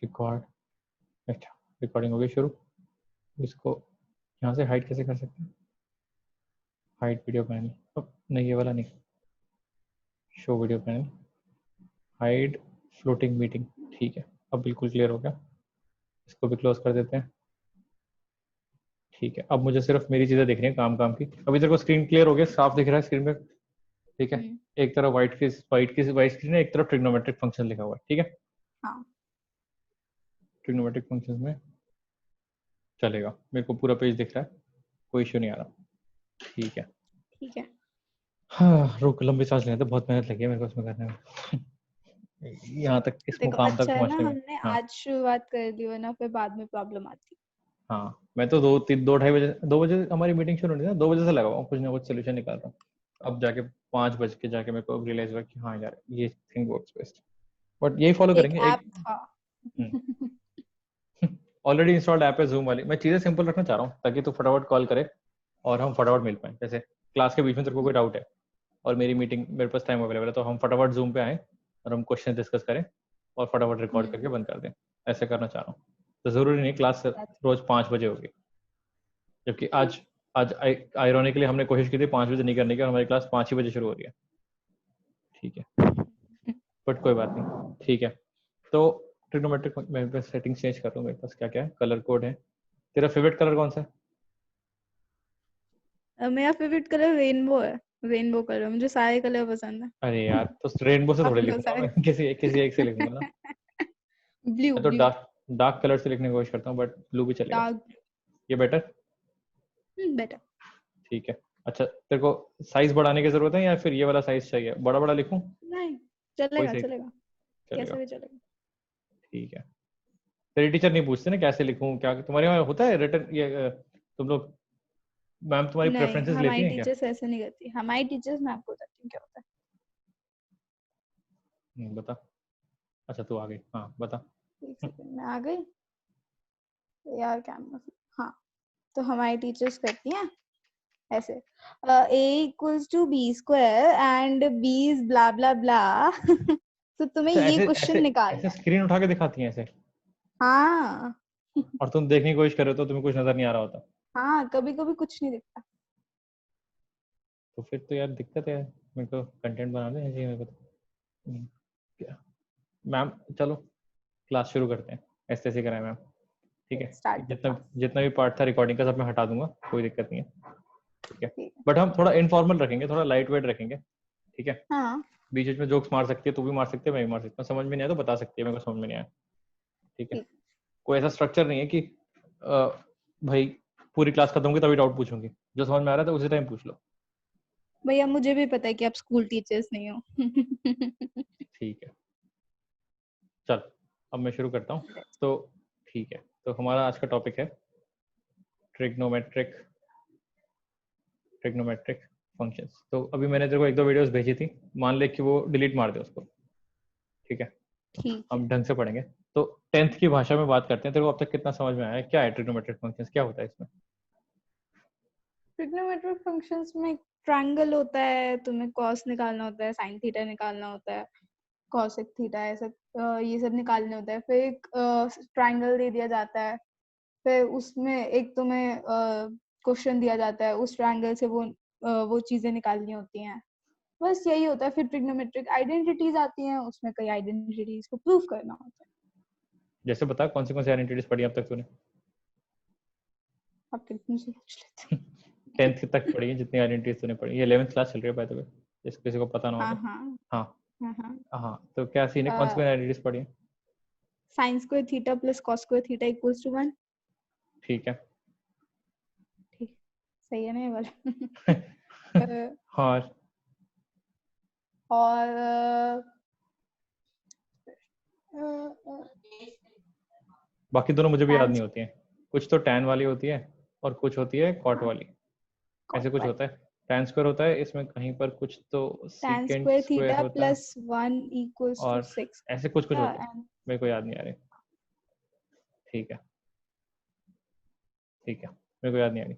Record. अच्छा, recording हो गई शुरू। इसको यहाँ से हाइड कैसे कर सकते हैं? हाइड वीडियो पैनल, नहीं ये वाला नहीं, show video panel, hide floating meeting. ठीक है, अब बिल्कुल क्लियर हो गया। इसको भी क्लोज कर देते हैं। ठीक है, अब मुझे सिर्फ मेरी चीज़ें देखनी है काम काम की। अभी तेरे को स्क्रीन क्लियर हो गया, साफ दिख रहा है स्क्रीन पे? ठीक है, एक तरफ वाइट स्क्रीन है, एक तरफ ट्रिग्नोमेट्रिक फंक्शन लिखा हुआ है। ठीक है, हाँ ट्रिग्नोमेट्रिक फंक्शन में चलेगा, मेरे को पूरा पेज दिख रहा है, कोई इश्यू नहीं आ रहा। ठीक है, ठीक है। हाँ रुक, लंबी सांस लेने तो बहुत मेहनत लगी है मेरे को इसमें करने में, यहाँ तक इस देखो मुकाम तक अच्छा है ना पहुँचने में। हमने हाँ आज शुरुआत कर दी, वरना फिर बाद में प्रॉब्लम आती। हाँ, मैं तो 2-2:30 बजे हमारी मीटिंग शुरू होनी थी ना, 2 बजे से लगा हुआ हूँ कुछ ना कुछ सोल्यूशन निकाल रहा हूँ। अब जाके 5 बज के जाके मेरे को रियलाइज हुआ कि हाँ यार ये थिंग वर्क्स बेस्ट, बट यही फॉलो एक करेंगे। ऐप एक था। ऑलरेडी इंस्टॉल्ड ऐप है जूम वाली। मैं चीज़ें सिंपल रखना चाह रहा हूँ ताकि तू फटाफट कॉल करे और हम फटाफट मिल पाए। जैसे क्लास के बीच में तेरे को कोई डाउट है और मेरी मीटिंग, मेरे पास टाइम अवेलेबल है, तो हम फटाफट जूम पे आए और हम क्वेश्चन डिस्कस करें और फटाफट रिकॉर्ड करके बंद कर दें। ऐसे करना चाह रहा हूँ। तो ज़रूरी नहीं क्लास रोज 5 बजे होगी, जबकि आज आज आयरोनिकली हमने कोशिश की थी 5 बजे नहीं करने की और हमारी क्लास 5 ही बजे शुरू हो रही है। ठीक है, बट कोई बात नहीं। ठीक है, तो ट्रिग्नोमेट्रिक मैं सेटिंग चेंज कर रहा हूँ। मेरे पास क्या क्या है, कलर कोड है। तेरा फेवरेट कलर कौन सा है? मेरा फेवरेट कलर रेनबो है। रेनबो कलर, मुझे सारे कलर पसंद है। अरे यार, तो रेनबो से थोड़े आपको लिखूंगा सारे? मैं, किसी एक से लिखूंगा ना। ब्लू मैं तो ब्लू। डार्क डार्क कलर से लिखने की कोशिश करता हूँ, बट ब्लू भी चलेगा। डार्क। ये बेटर। बेटर। ठीक है, अच्छा तेरे को साइज बढ़ाने की जरूरत है या फिर ये वाला साइज चाहिए, बड़ा बड़ा लिखूं? नहीं, कोई चलेगा सही चलेगा। चलेगा। कैसे भी चलेगा। ठीक है, तेरी टीचर नहीं पूछते ना कैसे लिखूं क्या? तुम्हारे वहाँ होता है रिटर्न ये तुम लोग, मैम तुम्हारी नहीं, प्रेफरेंसेस लेती हमारी हैं क्या? टीचर्स ऐसे नहीं करती। हमारी टीचर्स, मैं आपको बताती हूँ क्या होता बता। अच्छा तू आ गई, हाँ बता। है। एक सेकंड में आ गई। तो यार कैमरा, हाँ। तो हमारी टीचर्स करती हैं ऐसे, a=b² एंड b इज ब्ला ब्ला ब्ला। तो तुम्हें अच्छा, ये ऐसे क्वेश्चन ऐसे निकालना ऐसे है। स्क्रीन उठा के दिखाती हैं ऐसे? हाँ। और तुम देखने की कोशिश कर रहे हो तो तुम्हें कुछ नजर नहीं आ रहा होता? हाँ, कभी कभी कुछ नहीं दिखता। तो फिर तो यार दिक्कत है। मेरे को कंटेंट बनाना है जी, मेरे को तो। क्या मैम, चलो क्लास शुरू करते हैं। ऐसे ऐसे कराएं मैम। ठीक है, स्टार्ट द जितना क्लास। जितना भी पार्ट था रिकॉर्डिंग का सब मैं हटा दूंगा, कोई दिक्कत नहीं है। ठीक है, ठीक है। बट हम थोड़ा इनफॉर्मल रखेंगे, थोड़ा लाइट वेट रखेंगे। ठीक है, हाँ। बीच बीच में जोक्स मार सकती है, तू भी मार सकती है, मैं भी मार सकता हूँ। समझ में नहीं आया तो बता सकती है मेरे को समझ में नहीं आया। ठीक है, ठीक। कोई ऐसा स्ट्रक्चर नहीं है कि भाई पूरी क्लास खत्म होगी तभी डाउट पूछूंगी, जो समझ में आ रहा है तो उसी टाइम पूछ लो। भैया मुझे भी पता है कि आप स्कूल टीचर्स नहीं हो। ठीक है, चल अब मैं शुरू करता हूँ। तो ठीक है, तो हमारा आज का टॉपिक है ट्रिग्नोमेट्रिक ट्रिग्नोमेट्रिक फंक्शंस। तो अभी मैंने तेरे को 1-2 वीडियोस भेजी थी, मान ले कि वो डिलीट मार दे उसको। ठीक है, ठीक है। हम ढंग से पढ़ेंगे। तो 10th की भाषा में बात करते हैं। तेरे को अब तक कितना समझ में आया है? क्या है ट्रिग्नोमेट्रिक फंक्शंस, क्या होता है इसमें? ट्रिग्नोमेट्रिक फंक्शंस में ट्रायंगल होता है, तुम्हें कॉस निकालना होता है, साइन थीटा निकालना होता है, कॉसेक थीटा, ऐसा ये सब निकालने होता है। फिर एक ट्रायंगल दे दिया जाता है। फिर उसमें एक तुम्हें क्वेश्चन दिया जाता है, उस ट्रायंगल से वो चीजें निकालनी होती हैं। बस यही होता है। फिर ट्रिग्नोमेट्रिक आइडेंटिटीज आती हैं, उसमें कई आइडेंटिटीज को प्रूव करना होता है। जैसे बता, कौन सी आइडेंटिटीज पढ़ी अब तक तूने? आप कितनी से पूछ लेते 10th तक पढ़ी है जितनी आइडेंटिटीज तूने पढ़ी? ये 11th क्लास चल रही है बाय द वे, जिस किसी को पता ना हो हाँ तो। हाँ हाँ हाँ हाँ। हाँ, तो क्या सीन है, कौन सी आइडेंटिटीज पढ़ी है? Sine square theta plus cos square theta equals to 1। ठीक है। ठीक, सही है ना ये वाला? और और बाकी दोनों मुझे भी याद tan नहीं होती हैं। कुछ तो टैन वाली होती है और कुछ होती है कॉट हाँ, वाली। कॉट ऐसे कुछ वाली। होता है। टैन स्क्वायर होता है इसमें कहीं पर, कुछ तो tan secant square square theta होता है प्लस 1 इक्वल्स टू और 6 ऐसे कुछ कुछ होता है। एंड मेरे को याद नहीं आ रही। ठीक है, ठीक है, मेरे को याद नहीं आ रही।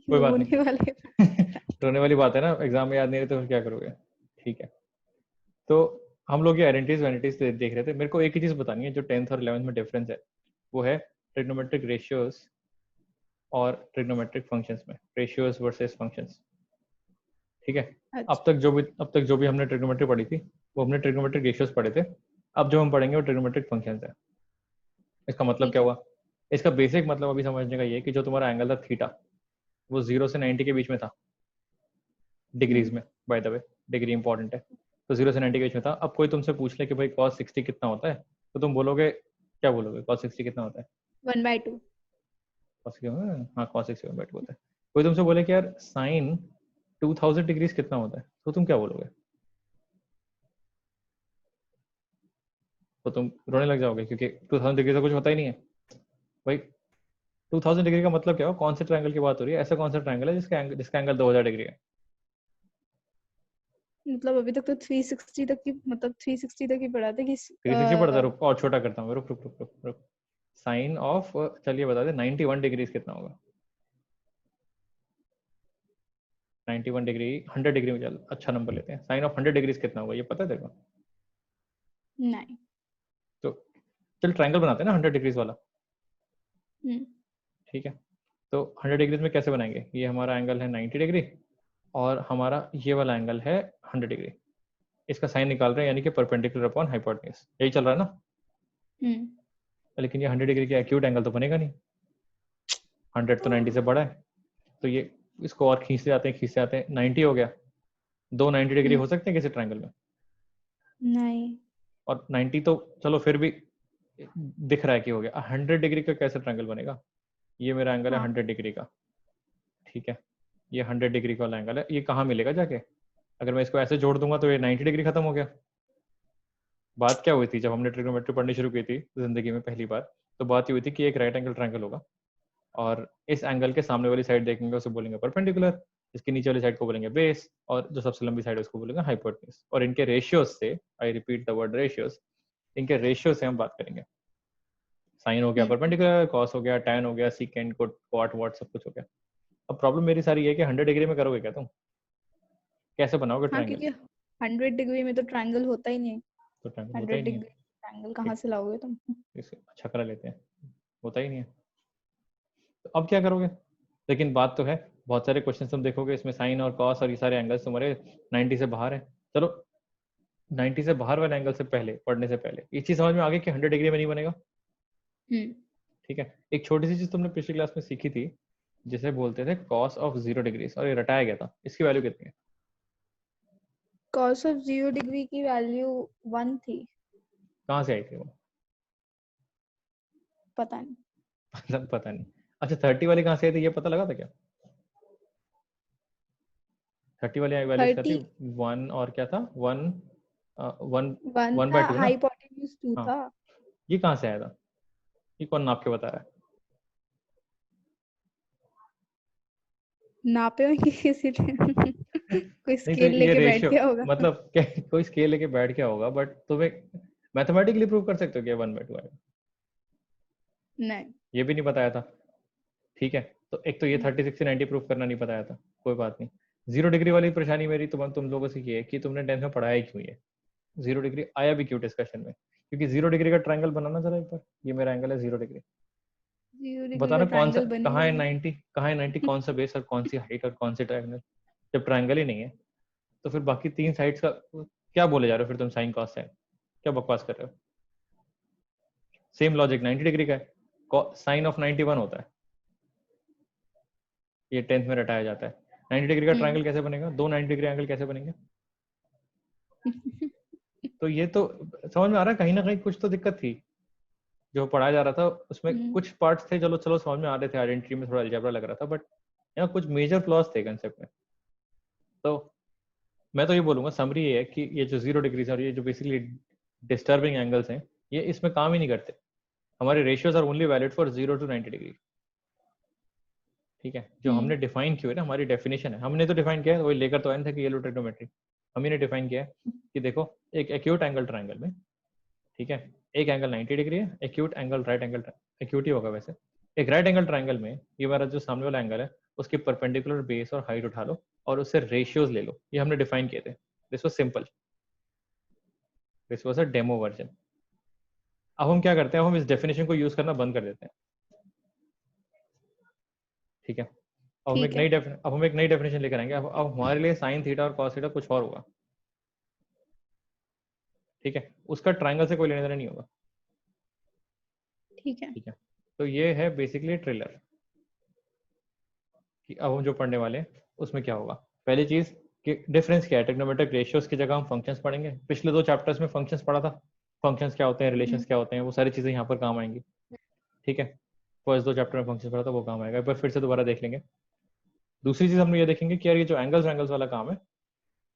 कोई बात रोने वाले। नहीं। रोने वाली बात है ना, एग्जाम में याद नहीं रही तो फिर क्या करोगे? ठीक है, तो हम लोग ये आइडेंटिटीज वैनिटीज देख रहे थे। मेरे को एक ही चीज बतानी है जो 10th और 11th में डिफरेंस है, वो है ट्रिग्नोमेट्रिक रेशियोज और ट्रिग्नोमेट्रिक फंक्शंस में, रेशियोज वर्सेस फंक्शंस। ठीक है, अच्छा अब तक जो भी हमने ट्रिग्नोमेट्री पढ़ी थी वो हमने ट्रिग्नोमेट्रिक रेशियोज पढ़े थे। अब जो हम पढ़ेंगे वो ट्रिग्नोमेट्रिक फंक्शंस है। इसका मतलब ठीक क्या है। हुआ? इसका बेसिक मतलब अभी समझने का ये है कि जो तुम्हारा एंगल था थीटा, वो 0 से 90 के बीच में था डिग्रीज में। By the way degree important है, तो 0 से 90 के बीच में था। अब कोई तुमसे पूछ ले कि भाई cos 60 कितना होता है, तो तुम बोलोगे, क्या बोलोगे? cos 60 कितना होता है? 1/2। cos 60, हाँ cos 60 1/2 होता है। कोई तुमसे बोले कि यार sin 2000 डिग्रीज कितना होता है, तो तुम क्या बोलोगे? तो तुम रोने लग जाओगे क्योंकि 2000 डिग्री से कुछ होता ही नहीं है भाई। 2000 डिग्री का मतलब क्या हो? कौन से ट्रायंगल की बात हो रही है? ऐसा कौन सा ट्रायंगल है जिसका एंगल 2000 डिग्री है? मतलब अभी तक तो 360 तक की, मतलब 360 तक ही पढ़ा था कि 360 पड़ता है? रुक और छोटा करता हूँ, रुक रुक रुक रुक रुक। साइन ऑफ, चलिए बता दे, 91 डिग्रीज कितना होगा? 91 डिग्री 100 डिग्री में, चल अच्छा नंबर लेते हैं। साइन ऑफ 100 डिग्रीज कितना होगा, ये पता है तेरे को? नहीं। तो चल ट्रायंगल बनाते हैं ना 100 डिग्रीज वाला। हम्म। ठीक है, तो 100 डिग्रीज में कैसे बनाएंगे? ये हमारा एंगल है 90 डिग्री और हमारा ये वाला एंगल है 100 डिग्री। इसका साइन निकाल रहे हैं, यानी कि परपेंडिकुलर अपॉन हाइपोटेन्यूज, यही चल रहा है ना? हम्म। लेकिन ये 100 डिग्री का एक्यूट एंगल तो बनेगा नहीं, 100 तो 90 से बड़ा है। तो ये इसको और खींचते जाते हैं, खींचते जाते हैं, 90 हो गया। दो 90 डिग्री हम्म। हो सकते हैं किसी ट्रायंगल में? नहीं। और 90 तो चलो फिर भी दिख रहा है कि हो गया। 100 डिग्री का कैसे ट्रायंगल बनेगा? ये मेरा एंगल है हाँ। 100 डिग्री का। ठीक है, ये 100 डिग्री का वाला एंगल है। ये कहाँ मिलेगा जाके? अगर मैं इसको ऐसे जोड़ दूंगा तो ये 90 डिग्री खत्म हो गया। बात क्या हुई थी जब हमने ट्रिग्नोमेट्री पढ़नी शुरू की थी जिंदगी में पहली बार? तो बात ये हुई थी कि एक राइट एंगल ट्रायंगल होगा और इस एंगल के सामने वाली साइड देखेंगे उसे बोलेंगे परपेंडिकुलर, इसके नीचे वाली साइड को बोलेंगे बेस, और जो सबसे लंबी साइड है उसको बोलेंगे हाइपोटेन्यूज। और इनके रेशियोज से, I repeat the word ratios, इनके रेशियो से हम बात करेंगे। साइन हो गया हम्म। परपेंडिकुलर, कॉस हो गया, टैन हो गया, सीकेंड कॉट वॉट सब कुछ हो गया। अब प्रॉब्लम मेरी सारी ये है कि 100 डिग्री में करोगे क्या तुम? कैसे बनाओगे हाँ, ट्रायंगल? क्योंकि 100 डिग्री में तो ट्रायंगल होता ही नहीं। तो ट्रायंगल होता ही 100 नहीं है। डिग्री ट्रायंगल कहाँ ठीक, से लाओगे तुम? इसे अच्छा करा लेते हैं, होता ही नहीं है। तो अब क्या करोगे? लेकिन बात तो है, बहुत सारे क्वेश्चन तुम देखोगे इसमें साइन और कॉस और ये सारे एंगल्स तुम्हारे 90 से बाहर है। चलो 90 से बाहर वाले एंगल से पहले, पढ़ने से पहले ये चीज समझ में आ गई कि 100 डिग्री में नहीं बनेगा। हम्म। ठीक है, एक छोटी सी चीज तुमने पिछली क्लास में सीखी थी जिसे बोलते थे कॉस ऑफ 0 डिग्री, और ये रटाया गया था। इसकी वैल्यू कितनी है? cos ऑफ 0 डिग्री की वैल्यू 1 थी। कहाँ से आई थी वो? पता नहीं। पता नहीं। अच्छा 30 वाली कहाँ से आई थी, ये पता लगा था क्या? 30 वाली वैल्यूज क्या थी? 30 वन और क्या था? वन, वन, 1 वन था, बाय टू ना? हाइपोटेन्यूज 2 हाँ, था। ये कहाँ से आया था? ये कौन नाप के बता रहा है? नापे होंगे किसी ने। कोई नहीं तो स्केल ये लेके बैठ रेशियो, गया होगा। मतलब क्या कोई स्केल लेके बैठ गया होगा, बट तुम्हें मैथमेटिकली प्रूव कर सकते हो कि 1/2 आएगा? नहीं। ये भी नहीं बताया था। ठीक है, तो एक तो ये हम्म। 30 60 90 प्रूव करना नहीं बताया था, कोई बात नहीं। 0 डिग्री वाली परेशानी मेरी तुम लोगों से ये है कि तुमने 10th में पढ़ाया ही क्यों ये? 0 डिग्री आया भी क्यों डिस्कशन में? क्योंकि 0 डिग्री का ट्रायंगल बनाना जरा एक बार। ये मेरा एंगल है 0 डिग्री। 0 डिग्री का बताना कौन सा, ट्रायंगल कहाँ बनेगा है नहीं। 90, कहाँ है 90, कौन सा बेस और कौन सी हाइट और कौन से ट्रायंगल? जब ट्रायंगल ही नहीं है तो फिर बाकी तीन साइड्स का क्या बोले जा रहे हो फिर तुम? साइन कॉस साइन, क्या बकवास कर रहे हो? सेम लॉजिक 90 डिग्री का है, साइन ऑफ 91 होता है, ये 10th में रटाया जाता है। 90 डिग्री का हम्म। ट्रायंगल कैसे बनेगा? दो 90 डिग्री एंगल कैसे बनेंगे? तो ये तो समझ में आ रहा है, कहीं ना कहीं कुछ तो दिक्कत थी जो पढ़ाया जा रहा था उसमें। हम्म। कुछ पार्ट्स थे चलो चलो समझ में आ रहे थे, आइडेंटिटी में थोड़ा अलजेब्रा लग रहा था, बट यहाँ कुछ मेजर फ्लॉज थे कंसेप्ट में। तो मैं तो ये बोलूंगा, समरी ये है कि ये जो 0 डिग्रीज और ये जो बेसिकली डिस्टर्बिंग एंगल्स हैं, ये इसमें काम ही नहीं करते। हमारे ratios are only valid for 0 to 90 degree. ठीक है, जो हम्म। हमने डिफाइन किया है ना, हमारी डेफिनेशन है, हमने तो डिफाइन किया है, वही लेकर तो आए थे कि येलो ट्रिग्नोमेट्री। हम ही ने डिफाइन किया है कि देखो एक एक्यूट एंगल ट्रायंगल में, ठीक है, एक एंगल 90 डिग्री है, acute angle right angle, acute ही होगा वैसे। एक राइट एंगल ट्रायंगल में ये हमारा जो सामने वाला एंगल है उसके परपेंडिकुलर बेस और हाइट उठा लो और उससे रेशियोज ले लो। ये हमने डिफाइन किए थे, this was simple. This was a demo version. अब हम क्या करते हैं, हम इस डेफिनेशन को यूज करना बंद कर देते हैं, ठीक है। ठीक है। अब हम एक नई डेफिनेशन लेकर आएंगे। अब हमारे लिए साइन थीटा और कॉस थीटा कुछ और होगा, ठीक है। उसका ट्राइंगल से कोई लेना देना नहीं होगा, ठीक है। ठीक है। तो ये है बेसिकली ट्रेलर कि अब हम जो पढ़ने वाले हैं उसमें क्या होगा। पहली चीज कि डिफरेंस क्या है, ट्रिग्नोमेट्रिक रेशियोज की जगह हम फंक्शंस पढ़ेंगे। पिछले 2 चैप्टर्स में फंक्शंस पढ़ा था, फंक्शंस क्या होते हैं, रिलेशंस क्या होते हैं, वो सारी चीजें यहाँ पर काम आएंगी, ठीक है। फर्स्ट 2 चैप्टर में फंक्शंस पढ़ा था, वो काम आएगा, एक बार फिर से दोबारा देख लेंगे। दूसरी चीज हम ये देखेंगे कि यार ये जो एंगल्स वाला काम है,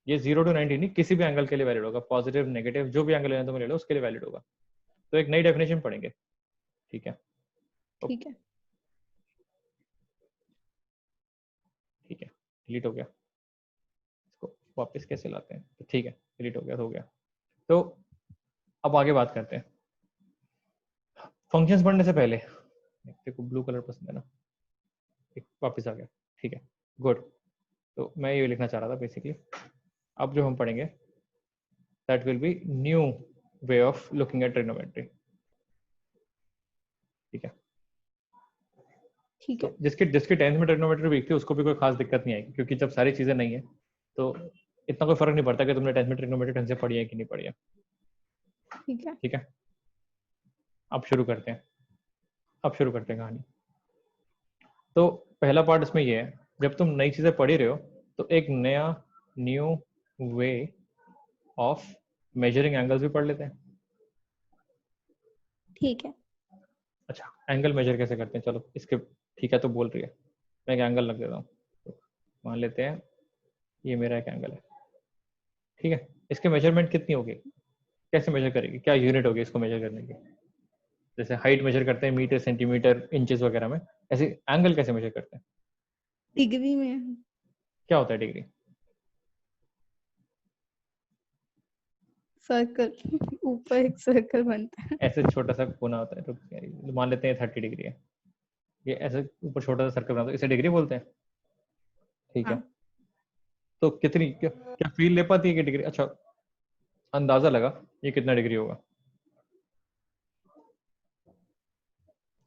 ये 0 to 90 नहीं, किसी भी एंगल के लिए वैलिड होगा, पॉजिटिव नेगेटिव जो भी एंगल लेना तुम्हें ले लो उसके लिए वैलिड होगा। तो एक नई डेफिनेशन पढ़ेंगे, ठीक है। ठीक है। ठीक है, डिलीट हो गया, इसको वापस कैसे लाते हैं, तो ठीक है, डिलीट हो गया तो हो गया। तो अब आगे बात करते हैं फंक्शंस पढ़ने से पहले। तेरे को ब्लू कलर पसंद है ना, एक वापस आ गया, ठीक है, गुड। तो मैं ये लिखना चाह रहा था बेसिकली, अब जो हम पढ़ेंगे that will be new way of looking at trigonometry, ठीक है। ठीक है। तो जिसके जिसके 10th में ट्रिग्नोमेट्री वीक थी उसको भी कोई खास दिक्कत नहीं आएगी, क्योंकि जब सारी चीजें नहीं है तो इतना कोई फर्क नहीं पड़ता कि तुमने 10th में ट्रिग्नोमेट्री ढंग से पढ़ी है कि नहीं पढ़ी है, ठीक है। ठीक है। अब शुरू करते हैं, अब शुरू करते हैं कहानी। तो पहला पार्ट इसमें ये है, जब तुम नई चीजें पढ़ ही रहे हो तो एक नया new way of measuring angles भी पढ़ लेते हैं। ठीक है। अच्छा, एंगल मेजर कैसे करते हैं, चलो इसके, ठीक है, तो बोल रही है, मैं एक एंगल लग देता हूँ। तो मान लेते हैं ये मेरा एक एंगल है, ठीक है। इसके मेजरमेंट कितनी होगी, कैसे मेजर करेगी, क्या यूनिट होगी इसको मेजर करने की। जैसे हाइट मेजर करते हैं मीटर सेंटीमीटर इंचेस वगैरह में, ऐसे एंगल कैसे मेजर करते हैं, डिग्री में। क्या होता है डिग्री। सर्कल ऊपर एक सर्कल बनता है। ऐसे छोटा सा कोना होता है, तो मान लेते हैं 30 डिग्री है, ये ऐसे ऊपर छोटा सा सर्कल बनाता है, इसे डिग्री बोलते हैं, ठीक है। हाँ। तो कितनी क्या फील ले पाती है कि डिग्री, अच्छा अंदाजा लगा ये कितना डिग्री होगा।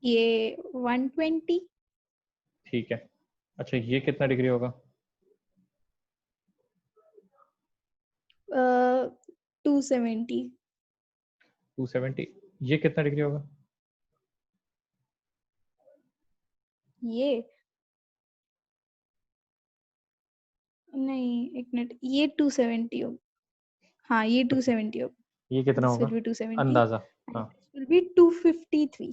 ये 120। ठीक है, अच्छा ये कितना डिग्री होगा। 270। 270, ये कितना डिग्री होगा। ये नहीं, एक मिनट, ये 270 हो। हाँ, ये 270 हो। ये कितना This होगा will be 270 अंदाजा। and हाँ, this will be 253।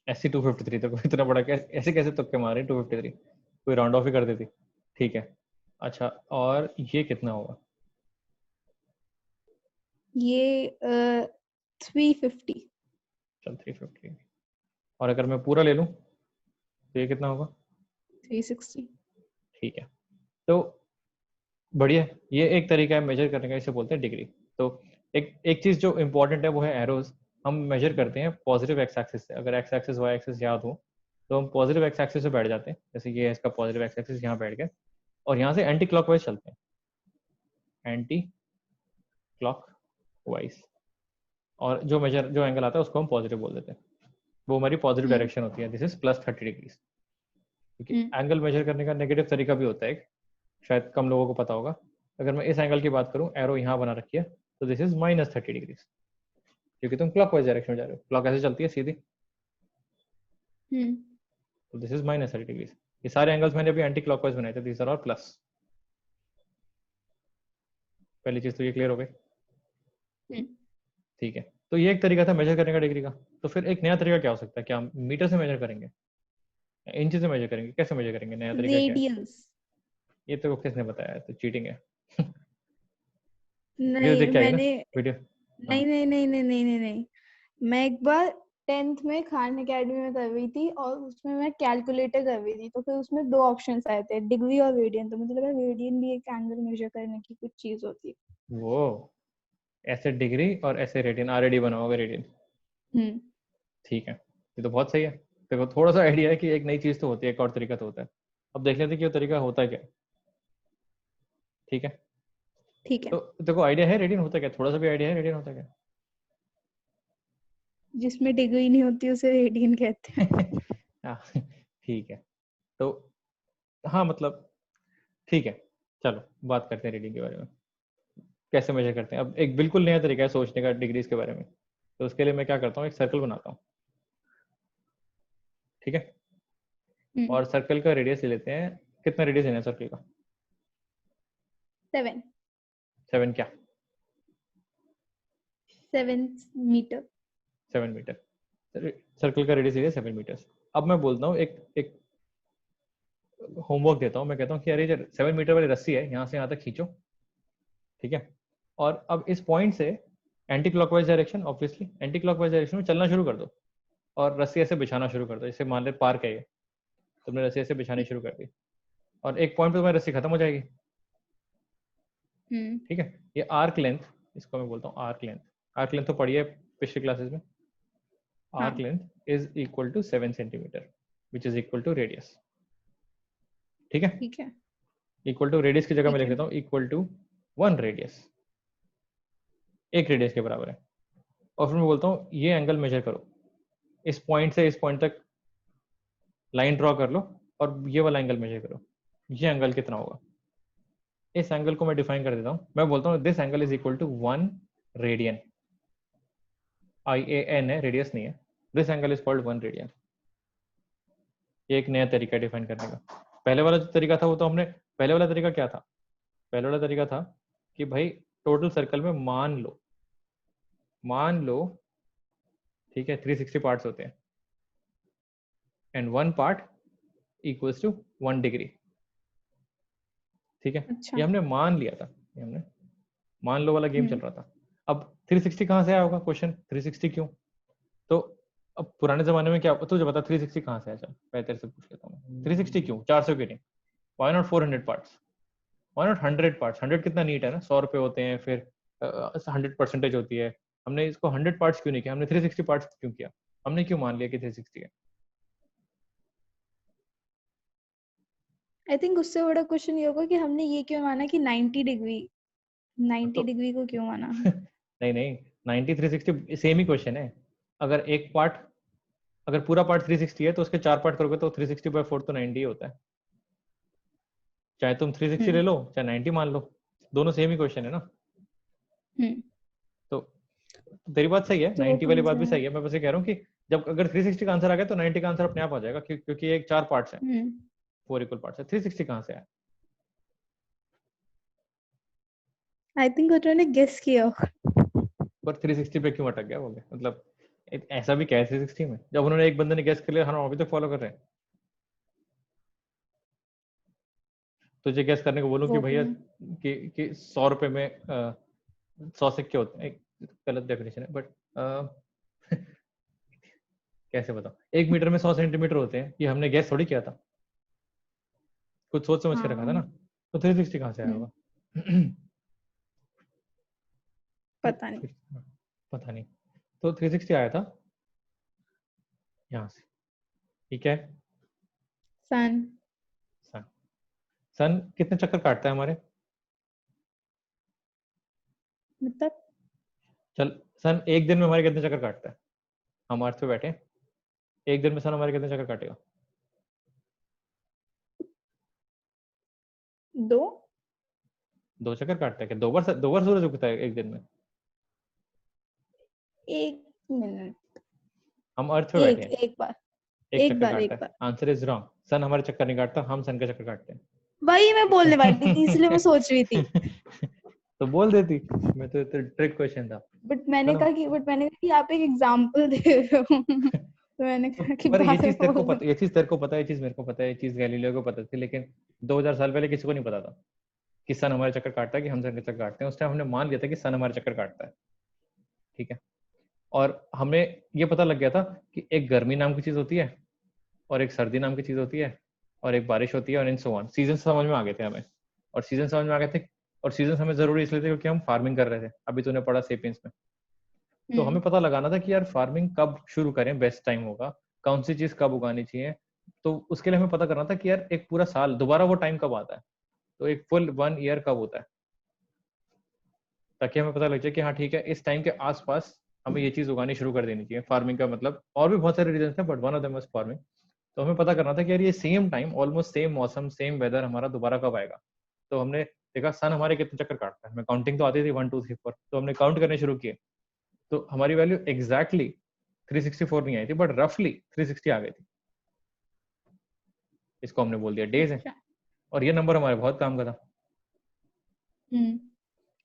ऐसी 253 तो इतना बड़ा ऐसे कैसे तुक्के मारे 253, कोई राउंड ऑफ ही कर देती, ठीक है। अच्छा और ये कितना होगा। ये 350। चल 350, और अगर मैं पूरा ले लूं तो ये कितना होगा। 360। ठीक है, तो बढ़िया, ये एक तरीका है मेजर करने का, इसे बोलते हैं डिग्री। तो एक एक चीज जो इंपॉर्टेंट है वो है एरोज। हम मेजर करते हैं पॉजिटिव एक्स एक्सिस से, अगर एक्स एक्सिस वाई एक्सिस याद हो तो हम पॉजिटिव एक्स एक्सिस से बैठ जाते हैं, जैसे ये है इसका पॉजिटिव एक्स एक्सिस, यहाँ बैठ गए और यहाँ से एंटी क्लॉकवाइज चलते हैं, एंटी क्लॉकवाइज, और जो एंगल आता है उसको हम पॉजिटिव बोल देते हैं, वो हमारी पॉजिटिव डायरेक्शन होती है, दिस इज +30 डिग्रीज। क्योंकि एंगल मेजर करने का नेगेटिव तरीका भी होता है एक, शायद कम लोगों को पता होगा। अगर मैं इस एंगल की बात करूं, एरो यहाँ बना रखी है, तो दिस इज -30 डिग्रीज, क्योंकि तुम क्लॉकवाइज डायरेक्शन में जा रहे हो, क्लॉक ऐसे चलती है सीधी, तो दिस इज -30 डिग्रीज। ये सारे एंगल्स मैंने अभी एंटी क्लॉकवाइज बनाए थे, दिस आर ऑल प्लस। पहली चीज तो ये क्लियर हो गई, ठीक है। तो ये एक तरीका था मेजर करने का डिग्री का। तो फिर एक नया तरीका क्या हो सकता है, क्या हम मीटर से मेजर करेंगे, इंच से मेजर करेंगे, कैसे मेजर करेंगे, नया तरीका क्या है। रेडियंस। ये तो किसने बताया, तो चीटिंग है। वीडियो नहीं, देख के आई ना, मैंने वीडियो। हाँ नहीं नहीं नहीं नहीं नहीं नहीं नहीं, मैं एक बार 10th में खान एकेडमी में कर रही थी और उसमें मैं कैलकुलेटर कर रही थी, तो फिर उसमें 2 ऑप्शंस आए थे, डिग्री और रेडियन। तो मुझे लगा रेडियन भी एक एंगल मेजर करने की कुछ चीज होती है। वो ऐसे डिग्री और ऐसे रेडियन, RAD बना होगा रेडियन, हम्म। ठीक है। ये तो बहुत सही है, देखो थोड़ा सा आइडिया है कि एक नई चीज तो होती है, एक और तरीका तो होता है। अब देख लेते हैं कि वो तरीका होता है क्या, ठीक है। ठीक है। तो देखो आइडिया है रेडियन होता क्या, थोड़ा सा भी आइडिया है रेडियन होता क्या? जिसमें डिग्री नहीं होती उसे रेडियन कहते हैं। हाँ, ठीक है। तो हाँ मतलब ठीक है, चलो बात करते हैं रेडियन के बारे में, कैसे मेजर करते हैं। अब एक बिल्कुल नया तरीका है सोचने का डिग्रीज के बारे में। तो उसके लिए मैं क्या करता हूँ, एक सर्कल बनाता हूँ, ठीक है, और सर्कल का रेडियस ले लेते हैं। कितना रेडियस लेना है सर्कल का? 7 7 क्या? 7 मीटर। 7 मीटर। सर्कल का रेडियस है 7 मीटर। अब मैं बोलता हूँ एक एक होमवर्क देता हूँ, मैं कहता हूँ कि अरे जो 7 मीटर वाली रस्सी है यहाँ से यहाँ तक खींचो, ठीक है, और अब इस पॉइंट से anti clockwise direction, obviously anti clockwise direction में चलना शुरू कर दो, और रस्सी ऐसे बिछाना शुरू कर दो। जैसे मान ले पार्क है ये, तुमने रस्सी ऐसे बिछानी शुरू कर दी, और एक पॉइंट पे तुम्हारी रस्सी खत्म हो जाएगी, ठीक है। ये आर्क लेंथ, इसको मैं बोलता हूँ आर्क लेंथ। आर्क लेंथ तो पढ़ी है पिछली क्लासेस में। हाँ arc length is equal to 7 centimetre which is equal to radius, ठीक है। ठीक है इक्वल टू रेडियस की जगह मैं ठीक लिख है। देता हूँ इक्वल टू 1 रेडियस, एक रेडियस के बराबर है। और फिर मैं बोलता हूँ ये एंगल मेजर करो, इस पॉइंट से इस पॉइंट तक लाइन ड्रॉ कर लो, और ये वाला एंगल मेजर करो, ये एंगल कितना होगा। इस एंगल को मैं डिफाइन कर देता हूँ, मैं बोलता हूँ this angle is equal to 1 radian. IAN है, रेडियस नहीं है। This angle is called 1 radian. ये एक नया तरीका डिफाइन करने का। पहले वाला जो तरीका था वो तो हमने, पहले वाला तरीका क्या था? पहले वाला तरीका था कि भाई टोटल सर्कल में मान लो ठीक है 360 पार्ट्स होते हैं, and 1 part equals to 1 degree, ठीक है। अच्छा। ये हमने मान लिया था, ये हमने मान लो वाला गेम चल रहा था। अब 360 कहाँ से आया होगा क्वेश्चन, 360 क्यों? तो अब पुराने जमाने में क्या, तुझे बता 360 कहाँ से आया? चल मैं तेरे से पूछ लेता हूँ, 360 क्यों, 400 क्यों नहीं? Why not 400 parts, why not 100 parts? 100 कितना नीट है ना, 100 रुपए होते हैं, फिर 100% होती है। हमने इसको 100 पार्ट्स क्यों नहीं किया, हमने 360 पार्ट्स क्यों किया? हमने क्यों मान लिया कि 360 है? आई थिंक उससे बड़ा क्वेश्चन ये होगा कि हमने ये क्यों माना कि 90 डिग्री, तो 90 डिग्री को क्यों माना। नहीं नहीं, 90 360 सेम ही क्वेश्चन है। अगर एक पार्ट, अगर पूरा पार्ट 360 है तो उसके 4 पार्ट करोगे तो 360/4 तो 90 होता है। चाहे तुम 360 ले लो चाहे 90 मान लो, दोनों सेम ही क्वेश्चन है ना। तो तेरी बात सही है, तो 90 वाली कौन बात सा भी है? सही है। मैं बस ये कह रहा हूँ कि जब अगर 360 का आंसर आ गया तो 90 का आंसर अपने आप आ जाएगा, क्योंकि एक 4 पार्ट्स हैं, 4 इक्वल पार्ट्स है। 360 कहाँ से आया? आई थिंक उन्होंने गेस किया होगा। पर 360 पे क्यों अटक गया वो भी? मतलब ऐसा भी क्या है 360 में, जब उन्होंने एक बंदे ने गेस कर लिया, हम अभी तक फॉलो कर रहे हैं। तुझे गेस करने को बोलूं कि वो भी भैया है। कि 100 रुपए में 100 सिक्के होते हैं, गलत डेफिनेशन है बट कैसे बताओ, 1 मीटर में 100 सेंटीमीटर होते हैं, ये हमने गैस थोड़ी किया था, कुछ सोच समझ के रखा था ना। हाँ। तो 360 कहाँ से आया होगा? तो पता नहीं। पता नहीं। तो 360 आया था यहाँ से, ठीक है। सन। सन, सन कितने चक्कर काटता है हमारे? मतलब चल, सन एक दिन में हमारे कितने चक्कर काटता है? हम अर्थ पे बैठे हैं, एक दिन में सन हमारे कितने चक्कर काटेगा? 2। 2 चक्कर काटता है क्या? 2 बार सूरज उगता है एक दिन में? 1 मिनट। हम अर्थ पे बैठे हैं, एक बार। एक एक चक्कर बार काटता एक है। बार। आंसर इज रॉन्ग, सन हमारे चक्कर नहीं काटता, हम सन के चक्कर काटते हैं। वही मैं बोलने वाली थी, इसलिए मैं सोच रही थी। तो बोल देती, मैं तो ट्रिक क्वेश्चन था। चलो, बट मैंने कहा कि आप एक एग्जांपल दे रहे हो। तो मैंने तो कहा कि पर ये बाद में चीज तेरे को बोल दो। पता, ये चीज तेरे को पता है, ये चीज मेरे को पता है, ये चीज गैलीलियो को पता थी, लेकिन 2000 साल पहले किसी को नहीं पता था कि सन हमारे चक्कर काटता है, कि हम सन के चक्कर काटते हैं। उस टाइम हमने मान लिया था कि सन हमारे चक्कर काटता है, ठीक है। और हमें ये पता लग गया था कि एक गर्मी नाम की चीज होती है, और एक सर्दी नाम की चीज होती है, और एक बारिश होती है, और इन सो ऑन। सीजन समझ में आ गए थे हमें, और सीजन समझ में आ गए थे। और सीजन हमें जरूरी इसलिए थे क्योंकि हम फार्मिंग कर रहे थे, अभी तूने पढ़ा सेपियंस में। तो हमें पता लगाना था कि यार फार्मिंग कब शुरू करें, बेस्ट टाइम होगा, कौन सी चीज कब उगानी चाहिए। तो उसके लिए हमें पता करना था कि यार एक पूरा साल दोबारा वो टाइम कब आता है, तो एक फुल 1 ईयर कब होता है। ताकि हमें पता लग जाए कि हाँ ठीक है, इस टाइम के आसपास हमें ये चीज उगानी शुरू कर देनी चाहिए। फार्मिंग का मतलब और भी बहुत सारे रीजन हैं, but one of them was farming. तो हमें पता करना था कि यार ये सेम टाइम, ऑलमोस्ट सेम मौसम, सेम वेदर हमारा दोबारा कब आएगा। तो हमने देखा सन हमारे कितने चक्कर काटता है, हमें काउंटिंग तो आती थी 1 2 3 4, तो हमने काउंट करने शुरू किए। तो हमारी वैल्यू एग्जैक्टली 364 नहीं आई थी, बट रफली 360 आ गई थी। इसको हमने बोल दिया डेज है, अच्छा। और ये नंबर हमारे बहुत काम का था। हम्म।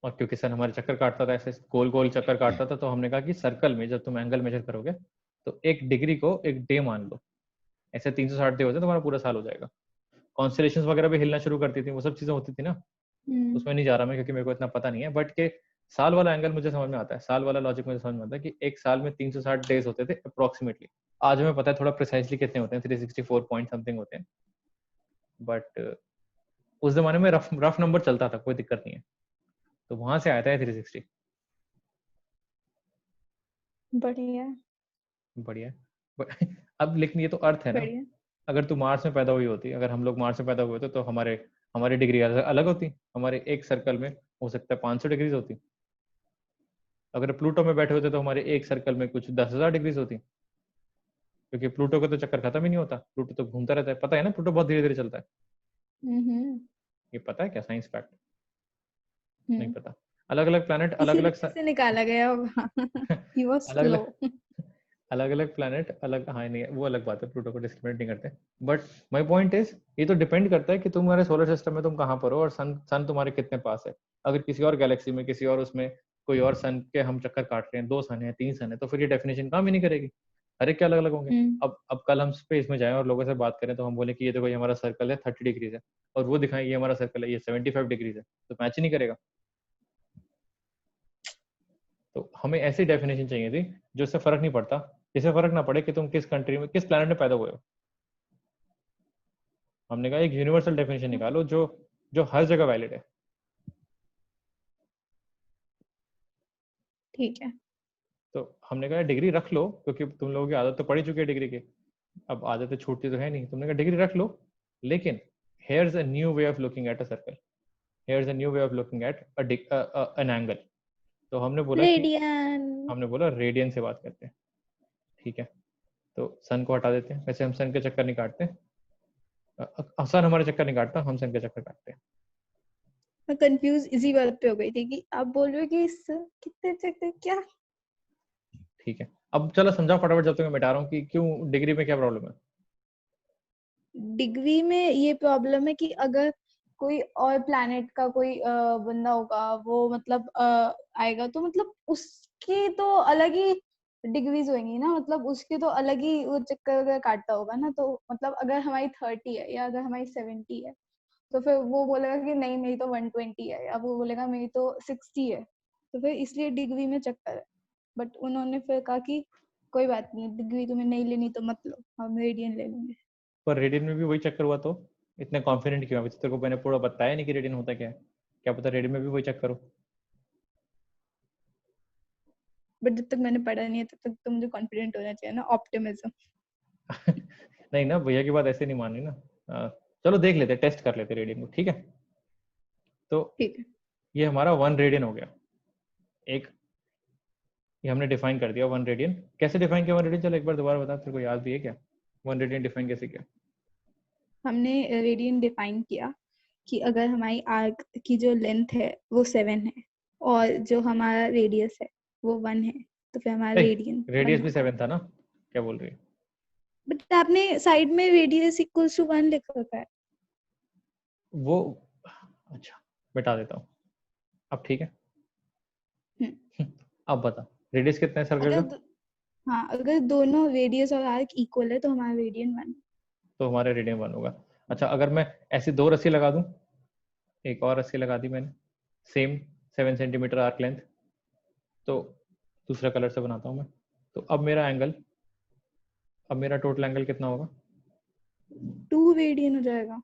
और क्योंकि सन हमारे चक्कर काटता था, ऐसे गोल गोल चक्कर काटता था, तो हमने कहा कि सर्कल में जब तुम एंगल मेजर करोगे तो एक डिग्री को एक डे मान लो। ऐसे 360 डे होते हैं, तुम्हारा पूरा साल हो जाएगा। कॉन्स्टलेशंस वगैरह भी हिलना शुरू करती थी, वो सब चीजें होती थी ना। उसमें नहीं जा रहा मैं, क्योंकि मेरे को इतना पता नहीं है, बट के साल वाला एंगल मुझे समझ में आता है, साल वाला लॉजिक मुझे समझ में आता है कि एक साल में 360 डेज होते थे अप्रोक्सीमेटली। आज हमें पता है थोड़ा प्रिसाइसली कितने होते हैं, 364 पॉइंट समथिंग होते हैं, बट उस जमाने में रफ रफ नंबर चलता था, कोई दिक्कत नहीं है। तो वहां से आया था 360। बढ़िया। बढ़िया है। अब लेकिन ये तो अर्थ है ना। बढ़िया। अगर तू मार्स में पैदा हुई होती, अगर हम लोग मार्स में पैदा हुए थे, तो हमारे हमारी डिग्री अलग होती। हमारे एक सर्कल में हो सकता है 500 डिग्रीज होती। अगर प्लूटो में बैठे होते तो हमारे एक सर्कल में कुछ 10,000 डिग्रीज होती, क्योंकि प्लूटो का तो चक्कर खत्म ही नहीं होता, प्लूटो तो घूमता रहता है। पता है ना, प्लूटो बहुत धीरे धीरे चलता है। हम्म। ये पता है क्या, साइंस फैक्ट? नहीं हम्म। पता। अलग अलग प्लैनेट, अलग अलग इसीलिए से निकाला गया होगा। ही वाज अलग स्लो। अलग अलग अलग प्लैनेट अलग, हाँ नहीं वो अलग बात है, प्लूटो को डिस्क्रिमिनेट नहीं करते। बट माय पॉइंट इज, ये तो डिपेंड करता है कि तुम्हारे सोलर सिस्टम में तुम कहाँ पर हो, और सन सन तुम्हारे कितने पास है। अगर किसी और गैलेक्सी में, किसी और उसमें कोई और सन के हम चक्कर काट रहे हैं, 2 सन है, 3 सन है, तो फिर ये डेफिनेशन काम ही नहीं करेगी। हर एक के अलग अलग होंगे। हम्म। अब कल हम स्पेस में जाएं और लोगों से बात करें, तो हम बोले कि ये देखो ये हमारा सर्कल है 30 डिग्रीज है, और वो दिखाएं ये हमारा सर्कल है ये 75 डिग्रीज है, तो मैच ही नहीं करेगा। तो हमें ऐसी डेफिनेशन चाहिए थी जो इससे फर्क नहीं पड़ता, जिससे फर्क ना पड़े कि तुम किस कंट्री में, किस प्लेनेट में पैदा हुए हो। हमने कहा एक यूनिवर्सल डेफिनेशन निकालो जो जो हर जगह वैलिड है। ठीक है। तो हमने कहा डिग्री रख लो, क्योंकि तुम लोगों की आदत तो पड़ी चुकी है डिग्री की, अब आदतें छूटती तो है नहीं। तुमने कहा डिग्री रख लो, लेकिन here is a new way of looking at a circle, here is a new way of looking at an angle. तो रेडियन। हमने बोला रेडियन से बात करते हैं। ठीक है, तो सन को हटा देते हैं, वैसे हम सन के चक्कर नहीं काटते। सन हमारे चक्कर नहीं काटता, हम सन के चक्कर काटते हैं। मैं कंफ्यूज इसी बात पे हो गई थी कि आप बोल रहे हो कि इस कितने चक्कर क्या। ठीक है, अब चलो समझाओ फटाफट, जब तक मैं मिटा रहा हूँ कि क्यों डिग्री में क्या प्रॉब्लम है। डिग्री में ये प्रॉब्लम है कि अगर कोई और प्लैनेट का कोई बंदा होगा, वो मतलब आएगा, तो मतलब उसकी तो अलग ही डिग्रीज होंगी ना, मतलब उसके तो अलग ही वो चक्कर वगैरह काटता होगा ना। तो मतलब अगर हमारी 30 है या अगर हमारी 70 है, तो फिर वो बोलेगा कि नहीं मेरी तो 120 है, या वो बोलेगा मेरी तो 60 है। तो फिर इसलिए डिग्री में चक्कर है। बट उन्होंने फिर कहा कि कोई बात नहीं, डिग्री तुम्हें नहीं लेनी तो मत लो, हम रेडियन ले लेंगे। पर रेडियन में भी वही चक्कर हुआ, तो इतने कॉन्फिडेंट क्यों? अभी तो तेरे को मैंने पूरा बताया नहीं कि रेडियन होता क्या है। क्या पता रेडियन में भी वही चक्कर हो। बट जब तक मैंने पढ़ा नहीं है तब तक तो मुझे कॉन्फिडेंट होना चाहिए ना, ऑप्टिमिज्म। नहीं ना, भैया की बात ऐसे नहीं माननी ना। चलो देख लेते, टेस्ट कर लेते रेडियन को, ठीक है। तो ठीक है। ये हमारा 1 रेडियन हो गया। एक ये हमने डिफाइन कर दिया 1 रेडियन। कैसे डिफाइन किया 1 रेडियन, चलो एक बार दोबारा बता, तेरे को याद भी है क्या? 1 रेडियन डिफाइन कैसे किया? हमने रेडियन डिफाइन किया कि अगर हमारी आर्क की जो लेंथ है वो 7 है, और जो हमारा रेडियस है वो 1 है, तो फिर हमारा रेडियन 1 रेडियस भी होता है। 7 था ना, क्या बोल रही है? बट आपने साइड में रेडियस इक्वल्स टू 1 लिख रखा है। वो अच्छा, मिटा देता हूँ। अब ठीक है। हम्म। अब बता, रेडियस कितना है सर्कल अगर का? हाँ, अगर दोनों रेडियस और आर्क इक्वल है तो हमारा रेडियन 1। तो हमारा रेडियन 1 होगा। अच्छा, अगर मैं ऐसी 2 रस्सी लगा दूं, एक और रस्सी लगा दी मैंने, सेम 7 सेंटीमीटर आर्क लेंथ, तो दूसरा कलर से बनाता हूँ मैं। तो अब मेरा टोटल एंगल कितना होगा? 2 रेडियन हो जाएगा।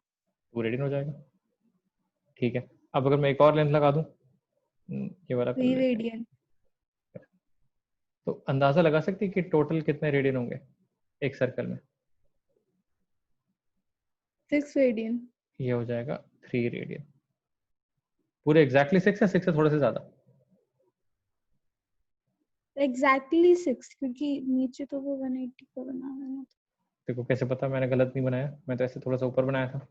2 रेडियन हो जाएगा। ठीक है, अब अगर मैं एक और लेंथ लगा दूं, ये वाला कर 3 लेते हैं। रेडियन। तो अंदाजा लगा सकते हैं कि टोटल कितने रेडियन होंगे एक सर्कल में? 6 रेडियन। ये हो जाएगा 3 रेडियन। पूरे एग्जैक्टली 6 है, 6 से थोड़े से ज्यादा? एग्जैक्टली 6, क्योंकि नीचे तो वो 180 का बना है ना। देखो कैसे पता मैंने गलत नहीं बनाया, मैं तो ऐसे थोड़ा सा ऊपर बनाया था।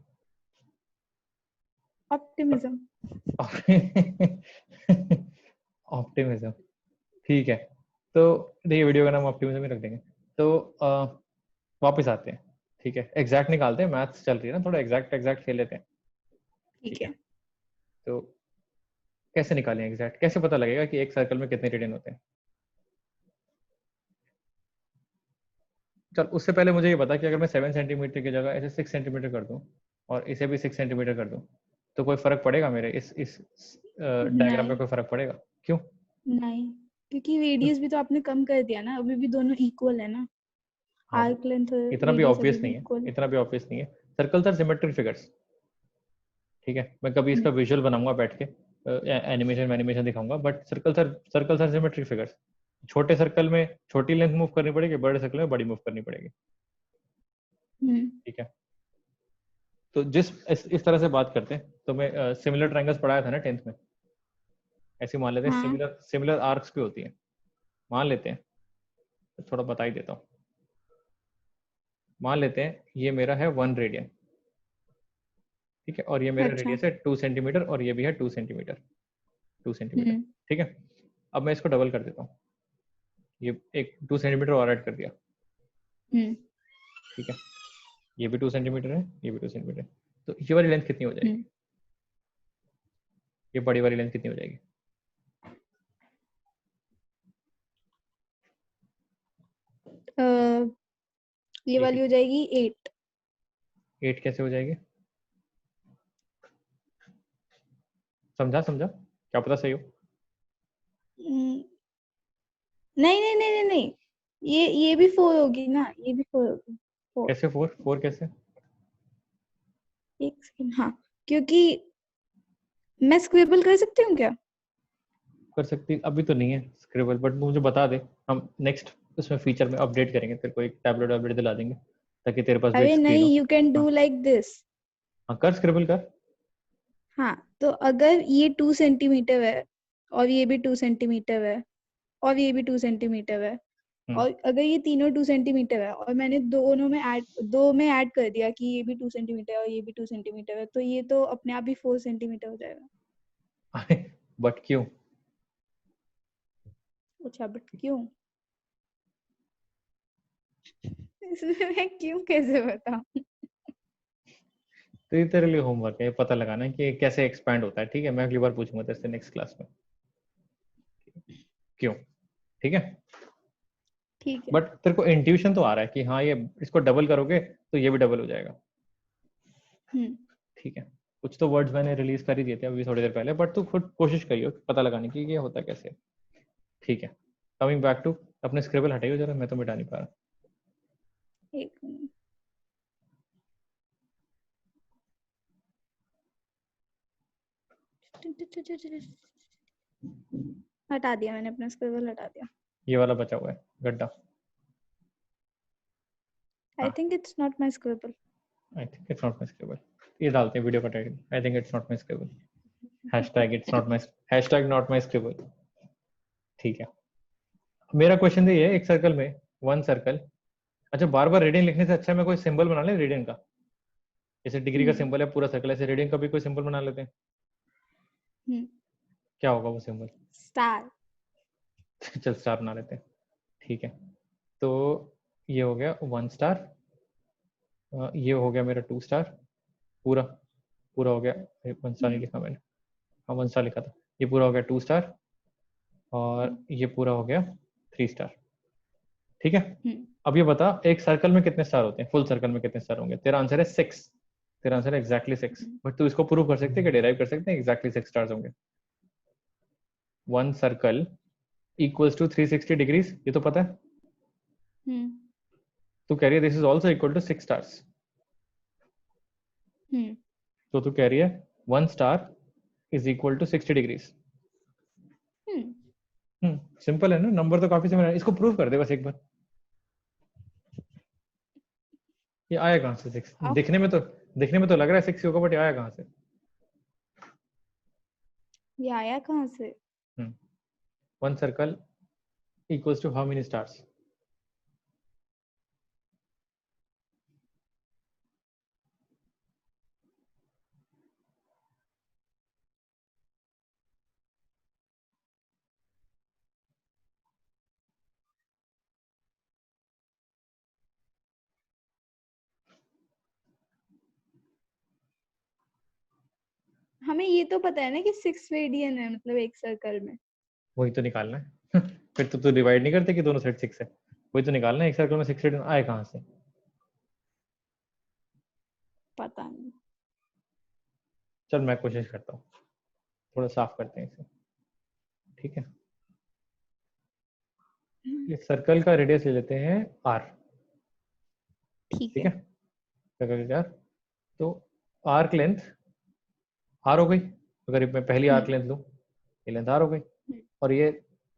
ऑप्टिमिज्म। ऑप्टिमिज्म, ठीक है। तो देखिए वीडियो का नाम ऑप्टिमिज्म ही रख देंगे। तो वापस आते हैं, ठीक है, एग्जैक्ट निकालते हैं, मैथ्स चल रही है ना, थोड़ा एग्जैक्ट एग्जैक्ट खेल लेते हैं। ठीक ठीक है, है। तो कैसे निकालें एग्जैक्ट, कैसे पता लगेगा कि एक सर्कल में कितने रेडियन होते हैं? चल उससे पहले मुझे ये बता कि अगर मैं 7 सेंटीमीटर की जगह ऐसे 6 सेंटीमीटर कर दूं और इसे भी 6 सेंटीमीटर कर दूं, तो कोई फर्क पड़ेगा मेरे इस डायग्राम में? नहीं कोई फर्क पड़ेगा? क्यों? नहीं, क्योंकि रेडियस भी तो आपने कम कर दिया ना, अभी भी दोनों इक्वल है ना। हाँ, आर्क लेंथ इतना भी रेडियस अभी ऑब्वियस भी नहीं है, इक्वल है। इतना भी ऑब्वियस नहीं है। सर्कल्स आर सिमेट्रिक फिगर्स, ठीक है, मैं कभी इसका विजुअल बनाऊंगा बैठ के, एनिमेशन एनिमेशन दिखाऊंगा, but circles are symmetric figures. छोटे सर्कल में छोटी लेंथ मूव करनी पड़ेगी, बड़े सर्कल में बड़ी मूव करनी पड़ेगी, ठीक है। तो इस तरह से बात करते हैं, तो मैं सिमिलर ट्रायंगल्स पढ़ाया था ना 10th में, ऐसे मान लेते हैं। हाँ। सिमिलर सिमिलर आर्क्स भी होती हैं, मान लेते हैं, तो थोड़ा बता ही देता हूँ। मान लेते हैं ये मेरा है 1 रेडियन, ठीक है, और ये मेरा अच्छा। रेडियस है 2 सेंटीमीटर, और ये भी है 2 सेंटीमीटर, 2 सेंटीमीटर, हम्म। ठीक है। अब मैं इसको डबल कर देता हूँ, ये एक 2 सेंटीमीटर और ऐड कर दिया, हम्म। ठीक है, ये भी 2 सेंटीमीटर है, ये भी 2 सेंटीमीटर है। तो ये वाली लेंथ कितनी हो जाएगी? हम्म। ये बड़ी वाली लेंथ कितनी हो जाएगी? ये वाली हो जाएगी 8। 8 कैसे हो जाएगी? समझा समझा, क्या पता सही हो। नहीं नहीं नहीं नहीं नहीं, ये भी 4 होगी ना, ये भी 4 होगी। 4। कैसे 4? 4 कैसे? एक सेकंड, हाँ, क्योंकि मैं स्क्रिबल कर सकती हूँ क्या? कर सकती, अभी तो नहीं है स्क्रिबल, बट मुझे बता दे, हम नेक्स्ट उसमें फीचर में अपडेट करेंगे, तेरे को एक टैबलेट वैबलेट दिला देंगे ताकि तेरे पास भी एक अरे स्क्रीन हो। नहीं, यू कैन हाँ डू लाइक दिस। हाँ, कर स्क्रिबल कर। हाँ, तो अगर ये 2 सेंटीमीटर है और ये भी 2 सेंटीमीटर है और ये भी 2 सेंटीमीटर है, हम्म, और अगर ये तीनों 2 सेंटीमीटर है और मैंने दोनों में दो में ऐड कर दिया कि ये भी 2 सेंटीमीटर है और ये भी 2 सेंटीमीटर है, तो ये तो अपने आप ही 4 सेंटीमीटर हो जाएगा। बट क्यों? अच्छा, बट क्यों? इसमें मैं क्यों कैसे बताऊं? तो ये तेरे लिए होमवर्क है, ये पता लगाना है कि ये कैसे एक्सपैंड होता है, ठीक है, मैं अगली बार पूछूंगा तेरे से नेक्स्ट क्लास में क्यों, ठीक है। ठीक है। बट तेरे को इंट्यूशन तो आ रहा है कि हाँ ये इसको डबल करोगे तो ये भी डबल हो जाएगा, ठीक है। कुछ तो वर्ड्स मैंने रिलीज कर ही दिए थे अभी थोड़ी देर पहले, बट तू खुद कोशिश करियो पता लगाने की कि ये होता कैसे है, ठीक है। कमिंग बैक टू, अपने स्क्रिबल हटाइयो जरा, मैं तो मिटा नहीं पा रहा। एक मिनट। हटा दिया मैंने, अपना स्क्रिबल हटा दिया। ये वाला बचा हुआ है गड्ढा। I think it's not my scribble. I think it's not my scribble, ये डालते हैं वीडियो का title, I think it's not my scribble, hashtag it's not my, hashtag not my scribble, ठीक है। मेरा क्वेश्चन ये है, एक सर्कल में 1 सर्कल, अच्छा बार बार रेडियन लिखने से अच्छा है मैं कोई सिंबल बना ले रेडियन का, जैसे डिग्री का सिंबल है पूरा सर्कल, ऐसे रेडियन का भी कोई सिंबल बना लेते हैं, क्या होगा वो सिंबल? स्टार। चल स्टार बना लेते हैं, ठीक है। तो ये हो गया 1 स्टार, ये हो गया मेरा 2 स्टार, पूरा पूरा हो गया, 1 स्टार नहीं लिखा मैंने, हाँ 1 स्टार लिखा था, ये पूरा हो गया 2 स्टार, और ये पूरा हो गया 3 स्टार, ठीक है। अब ये बता एक सर्कल में कितने स्टार होते हैं, फुल सर्कल में कितने स्टार होंगे? तेरा आंसर है 6, तेरा आंसर है एग्जैक्टली 6, बट तू इसको प्रूव कर सकते हैं कि डिराइव कर सकते हैं एग्जैक्टली 6 स्टार्स होंगे। 1 सर्कल इक्वल्स टू 360 डिग्रीज, ये तो पता है। तू कह रही है this is also equal to 6 stars, तो तू कह रही है 1 star is equal to 60 degrees. Simple है ना, नंबर तो काफी सिमिलर है, इसको प्रूव कर दे बस एक बार। ये आया कहाँ से 6? दिखने में तो लग रहा है 6 होगा, बट ये आया कहाँ से? ये आया कहाँ से? 1 circle equals to how many stars? हमें ये तो पता है ना कि 6 रेडियन है, मतलब एक सर्कल में। वही तो निकालना है। फिर तो तू डिवाइड नहीं करते कि दोनों साइड 6 है, वही तो निकालना है, एक सर्कल में 6 रेडियन आए कहाँ से? पता नहीं। चल मैं कोशिश करता हूँ, थोड़ा साफ करते हैं इसे, ठीक है। इस सर्कल का रेडियस ले लेते हैं r, ठीक ठीक है। है, सर्कल का r। तो आर्क लेंथ r हो गई, अगर मैं पहली आर्क लेंथ लूँ, ये लेंथ r हो गई, और ये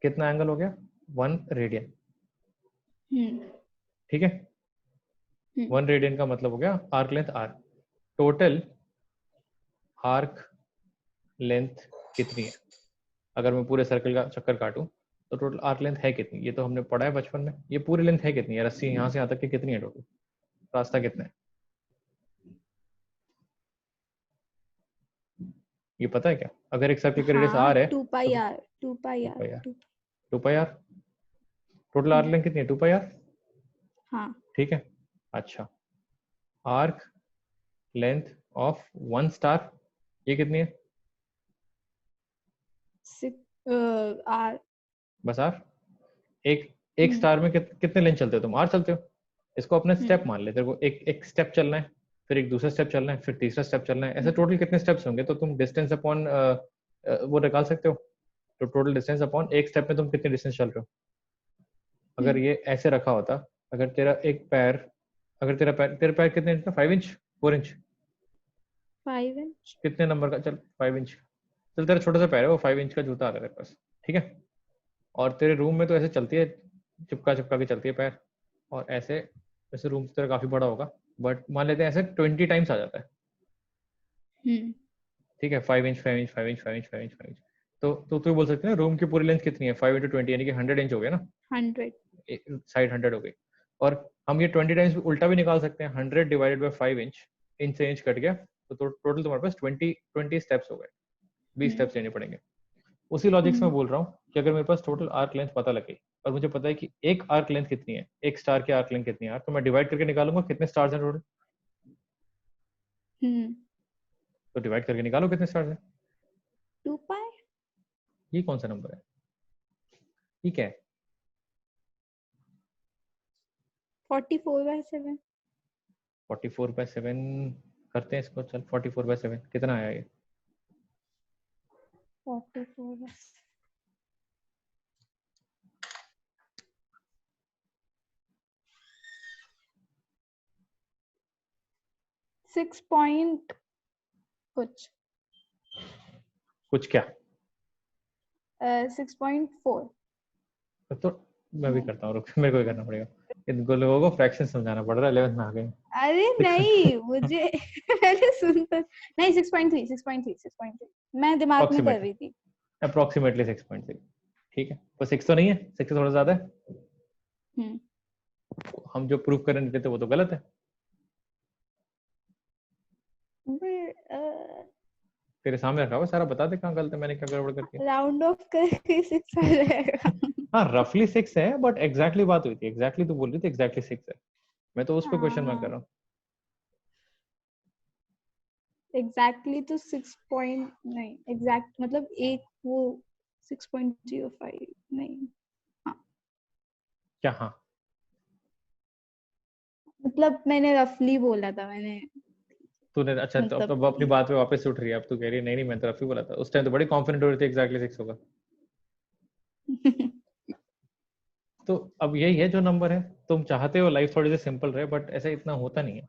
कितना एंगल हो गया? 1 रेडियन, ठीक है। 1 रेडियन का मतलब हो गया arc length r। Total arc length कितनी है? अगर मैं पूरे सर्कल का चक्कर काटूं तो टोटल आर्क लेंथ है कितनी? ये तो हमने पढ़ा है बचपन में। ये पूरी लेंथ है कितनी है? रस्सी यहाँ से यहाँ तक की कितनी है टोटल? रास्ता कितना है ये पता है क्या? अगर एक सर्कल का रेडियस हाँ, r है 2 पाई तो R, 2 pi R, 2 pi r, total arc length कितनी है? 2 पाई r, हाँ। ठीक है। अच्छा, आर्क लेंथ ऑफ 1 स्टार ये कितनी है? 6 आर। बस r। एक स्टार में कितने लेंथ चलते हो तुम? r चलते हो। इसको अपने स्टेप मान ले, तेरे को एक एक स्टेप चलना है, फिर एक दूसरा स्टेप चलना है, फिर तीसरा स्टेप चलना है, ऐसे टोटल कितने स्टेप्स होंगे? तो तुम डिस्टेंस अपॉन वो निकाल सकते हो। तो टोटल डिस्टेंस अपॉन एक स्टेप में तुम कितने डिस्टेंस चल रहे हो। अगर ये ऐसे रखा होता, अगर तेरा एक पैर, अगर तेरा पैर कितने इंच का? 5 इंच, 4 इंच, 5 इंच। कितने नंबर का? चल 5 इंच। चल तेरा छोटा सा पैर है, वो 5 इंच का जूता आ रहा है तेरे पास, ठीक है। और तेरे रूम में तो ऐसे चलती है, चिपका चिपका के चलती है पैर, और ऐसे वैसे रूम तेरा काफी बड़ा होगा, बट मान लेते हैं ऐसे 20 टाइम्स आ जाता है, ठीक है। 5 inch, 5 inch, 5 inch, 5 inch, 5 inch, 5 inch. तो तू बोल सकते हैं ना रूम की पूरी लेंथ कितनी है? 5 इंटू 20 यानी कि 100 इंच हो गया ना, 100। साइड 100 हो गई। और हम ये 20 टाइम्स उल्टा भी निकाल सकते हैं, 100 डिवाइडेड बाय 5 इंच, इंच से इंच कट गया, तो टोटल तुम्हारे पास 20 स्टेप्स हो गए, 20 स्टेप्स लेने पड़ेंगे। उसी लॉजिक से मैं बोल रहा हूँ कि अगर मेरे पास टोटल आर्क लेंथ पता लगे और मुझे पता है कि एक आर्क लेंथ कितनी है, एक स्टार की आर्क लेंथ कितनी है, तो मैं डिवाइड करके निकालूंगा कितने स्टार्स हैं टोटल। तो डिवाइड करके निकालो कितने स्टार्स हैं। 2 पाई। ये कौन सा नंबर है? ठीक है, 44/7। 44/7 करते हैं इसको। चल 44/7 कितना आया ये? 44 6 पॉइंट कुछ, कुछ क्या? 6.4। तो मैं भी करता हूँ, रुक, मेरे को भी करना पड़ेगा। इन लोगों को फ्रैक्शन समझाना पड़ रहा है, 11th में आ गए। अरे नहीं, मुझे मैंने सुन तो नहीं, 6.3, 6.3, 6.3 मैं दिमाग में कर रही थी। अप्रोक्सीमेटली 6.3, ठीक है। तो 6 तो नहीं है, 6 से थोड़ा ज्यादा है। हम जो प्रूफ करने निकले थे वो तो गलत है। तेरे सामने रखा हुआ सारा, बता दे कहाँ गलत है, मैंने क्या गड़बड़ करके। राउंड ऑफ करके 6 आ जाएगा। हाँ रफली 6 है, बट एग्जैक्टली बात हुई थी, एग्जैक्टली तू बोल रही थी एग्जैक्टली 6 है, मैं तो उस पर क्वेश्चन मार्क कर रहा हूँ। एग्जैक्टली तो 6 पॉइंट नहीं, एग्जैक्ट मतलब एक वो 6.05 नहीं। हाँ क्या हाँ? मतलब मैंने रफली बोला था मैंने, तूने अच्छा, तो मतलब अब अपनी बात पे वापस से उठ रही है, अब तू कह रही है नहीं नहीं मैं तो रफी बोला था, उस टाइम तो बड़ी कॉन्फिडेंट हो रही थी एग्जैक्टली 6 होगा। तो अब यही है जो नंबर है, तुम चाहते हो लाइफ थोड़ी सी सिंपल रहे, बट ऐसा इतना होता नहीं है,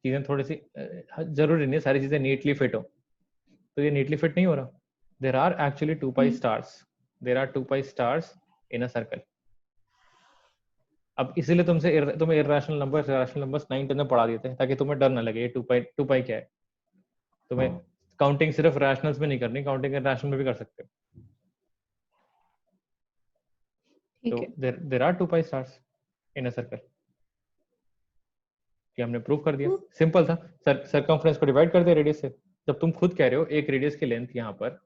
चीजें थोड़ी सी जरूरी नहीं है सारी चीजें नीटली फिट हो, तो ये नीटली फिट नहीं हो रहा। There are actually 2 pi stars, there are 2 pi stars in a circle. अब इसीलिए तुम्हें इरेशनल नंबर्स 9 10 में पढ़ा देते हैं, ताकि तुम्हें डर ना लगे ये 2 पाई क्या है। तुम्हें काउंटिंग सिर्फ रैशनल्स में नहीं करनी, काउंटिंग रैशनल में भी कर सकते हो। ठीक तो है। There are 2 pi stars in a circle. ये हमने प्रूव कर दिया, सिंपल था। सरकमफ्रेंस को डिवाइड कर दिया रेडियस से। जब तुम खुद कह रहे हो एक रेडियस की लेंथ यहाँ पर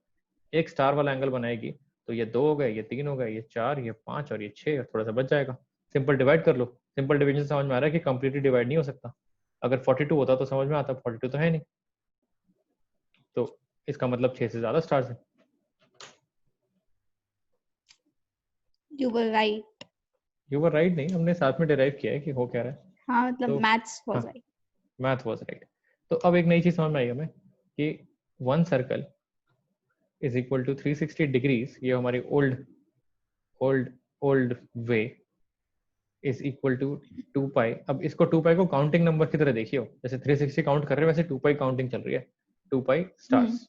एक स्टार वाला एंगल बनाएगी, तो ये 2 हो गए, ये 3 हो गए, ये 4, ये 5 और ये 6, और थोड़ा सा बच जाएगा। सिंपल डिवाइड कर लो। सिंपल डिवीजन से समझ में आ रहा है कि कंप्लीटली डिवाइड नहीं हो सकता। अगर 42 होता तो समझ में आता, 42 तो है नहीं, तो इसका मतलब 6 से ज्यादा स्टार्स है। You were right. You were right नहीं, हमने साथ में डिराइव किया है कि हो क्या रहा है। हाँ मतलब तो मैथ्स वाज हाँ, राइट। Math was right. तो अब एक नई चीज समझ में आई हमें कि one circle is equal to 360 degrees, ये हमारी old old old way, is equal to 2 pi. अब इसको 2 पाई को काउंटिंग नंबर की तरह देखियो, जैसे 360 काउंट कर रहे हैं वैसे 2 पाई काउंटिंग चल रही है, 2 पाई स्टार्स।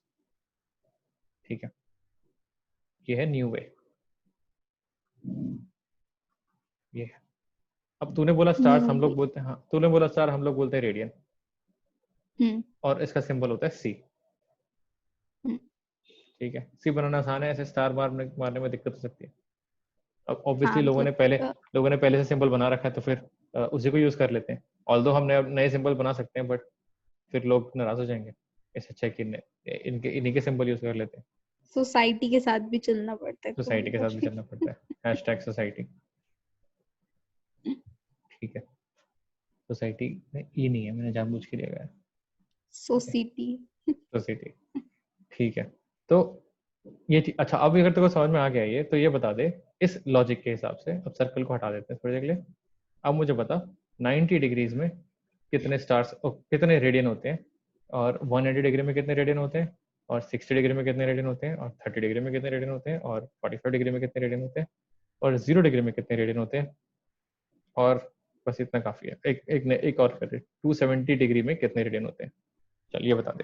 ठीक है, ये है न्यू वे, ये है। अब तूने बोला स्टार्स न्यू हम वे। लोग बोलते हैं, हाँ तूने बोला स्टार हम लोग बोलते हैं रेडियन, और इसका सिंबल होता है सी। ठीक है, सी बनाना आसान है, ऐसे स्टार मारने में दिक्कत हो सकती है। अब ऑब्वियसली हाँ मतलब लोगों ने पहले से सिंबल बना रखा है, तो फिर उसी को यूज कर लेते हैं। ऑल्दो हम नए सिंबल बना सकते हैं, बट फिर लोग नाराज हो जाएंगे। इससे अच्छा है कि इनके इन्हीं के सिंबल यूज कर लेते हैं। सोसाइटी के साथ भी चलना पड़ता है सोसाइटी कभी के साथ भी कभी। चलना पड़ता है, हैशटैग सोसाइटी। ठीक है, सोसाइटी में ई नहीं है, मैंने जानबूझ के लिया गया है। सोसाइटी। सोसाइटी, ठीक है। तो ये अच्छा, अब अगर तेरे को समझ में आ गया ये, तो ये बता दे इस लॉजिक के हिसाब से, अब सर्कल को हटा देते हैं थोड़ी देर के लिए। अब मुझे बता 90 डिग्रीज में कितने स्टार्स, कितने रेडियन होते हैं, और 180 डिग्री में कितने रेडियन होते हैं, और 60 डिग्री में कितने रेडियन होते हैं, और 30 डिग्री में कितने रेडियन होते हैं, और 45 डिग्री में कितने रेडियन होते हैं, और 0 डिग्री में कितने रेडियन होते हैं, और बस इतना काफी है। एक और कर, 270 डिग्री में कितने रेडियन होते हैं। चल ये बता दे।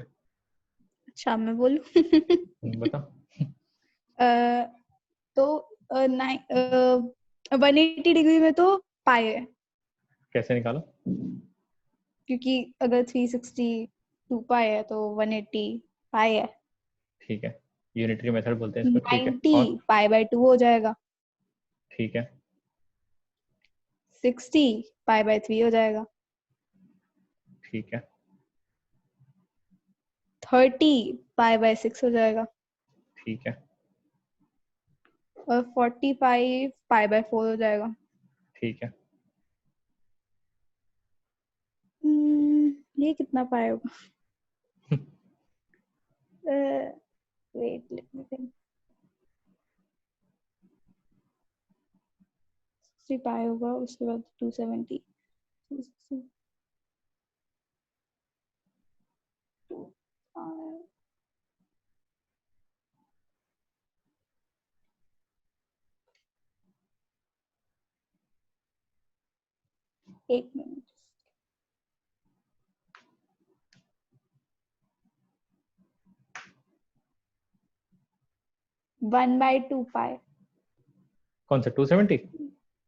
अच्छा मैं बोलूं? बता। तो 180 डिग्री में तो पाई है, कैसे निकाला? क्योंकि अगर 360 2 पाई है तो 180 पाई है। ठीक है, यूनिटरी मेथड बोलते हैं इसको। ठीक है, 90 और पाई बाय 2 हो जाएगा। ठीक है, 60 पाई बाय 3 हो जाएगा। ठीक है, 30 पाई बाय 6 हो जाएगा। ठीक है, और 45 पाई बाय 4 हो जाएगा। ठीक है। ये कितना पाई होगा? Wait let me think. 60 pi होगा, उसके बाद 270, 260, 2 एक मिनट। 1/2 पाई। कौन सा 270?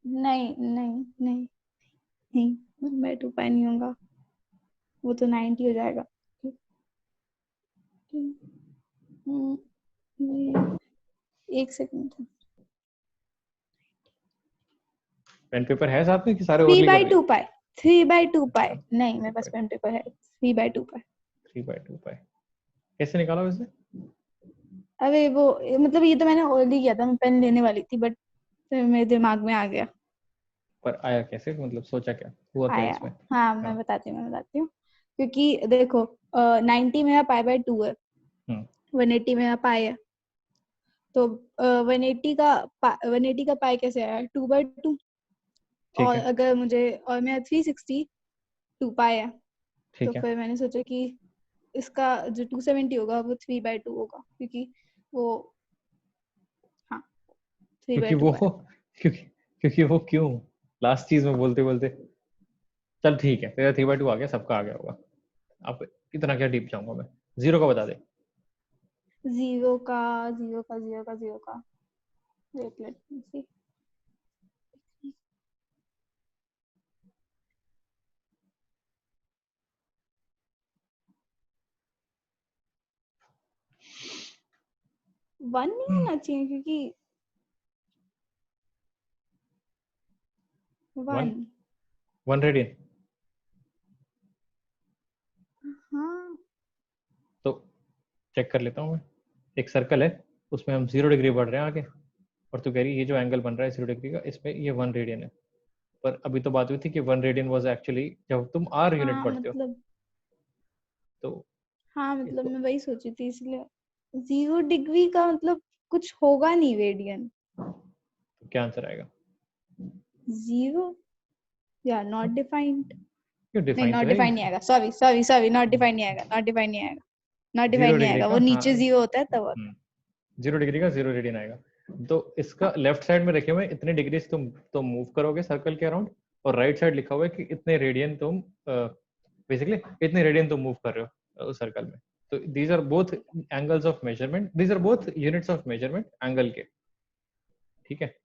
नहीं नहीं नहीं नहीं, 1/2 पाई नहीं होगा, वो तो 90 हो जाएगा। एक सेकंड। पेन पेपर है साथ में कि सारे थ्री ओरली कर बाई रही टू है? पाई 3/2 पाई अच्छा, नहीं, मेरे पास पेन पेपर है। 3/2 पाई। 3/2 पाई कैसे निकाला वैसे? अरे वो मतलब ये तो मैंने ऑलरेडी किया था, मैं पेन लेने वाली थी बट फिर मेरे दिमाग में आ गया। पर आया कैसे, मतलब सोचा क्या, हुआ क्या आया। इसमें? हाँ हाँ। मैं बताती हूँ। क्योंकि देखो 90 मेरा पाई बाय 2 है, हम्म, 180 मेरा पाई है, तो 180 का पाई कैसे आया? 2/2। ठीक और है, अगर मुझे, और मेरा 360 2 पाई है, तो ठीक है। फिर मैंने सोचा कि इसका जो 270 होगा वो 3/2 होगा, क्योंकि वो, हाँ, थ्री क्योंकि बाय टू वो पाई क्योंकि क्योंकि वो क्यों, लास्ट चीज में बोलते बोलते। चल ठीक है, तेरा 3/2 आ गया, सबका आ गया होगा। अब इतना क्या डीप जाऊंगा मैं। जीरो का बता दे। जीरो का वेट लेट मी सी। वन नहीं होना चाहिए, क्योंकि 1 1 रेडियन। हाँ तो चेक कर लेता हूँ मैं। एक सर्कल है, उसमें हम 0 डिग्री बढ़ रहे हैं आगे, और तू कह रही है ये जो एंगल बन रहा है 0 डिग्री का, इसमें ये 1 रेडियन है। पर अभी तो बात हुई थी कि 1 रेडियन वाज एक्चुअली जब तुम आर यूनिट हाँ पढ़ते हो। मतलब तो हाँ मतलब इसको मैं वही सोची थी, इसलिए 0 डिग्री का मतलब कुछ होगा नहीं रेडियन। तो क्या आंसर आएगा? 0 या नॉट डिफाइंड। क्यों, नहीं डिफाइन नॉट तो है डिफाइंड नहीं आएगा, sorry sorry sorry, not defined नहीं आएगा, नॉट डिफाइंड नहीं आएगा, नॉट डिफाइंड 0 नहीं डिग्री आएगा, का, वो हाँ। नीचे 0 होता है तब होता 0 डिग्री का 0 रेडियन आएगा। तो इसका है। लेफ्ट साइड में रखे हुए इतने डिग्रीज तुम मूव करोगे सर्कल के अराउंड, और राइट साइड लिखा हुआ है कि इतने रेडियन तुम बेसिकली इतने रेडियन तुम मूव कर रहे हो उस सर्कल में। तो these are both angles of measurement, these are both units of measurement angle के। ठीक है,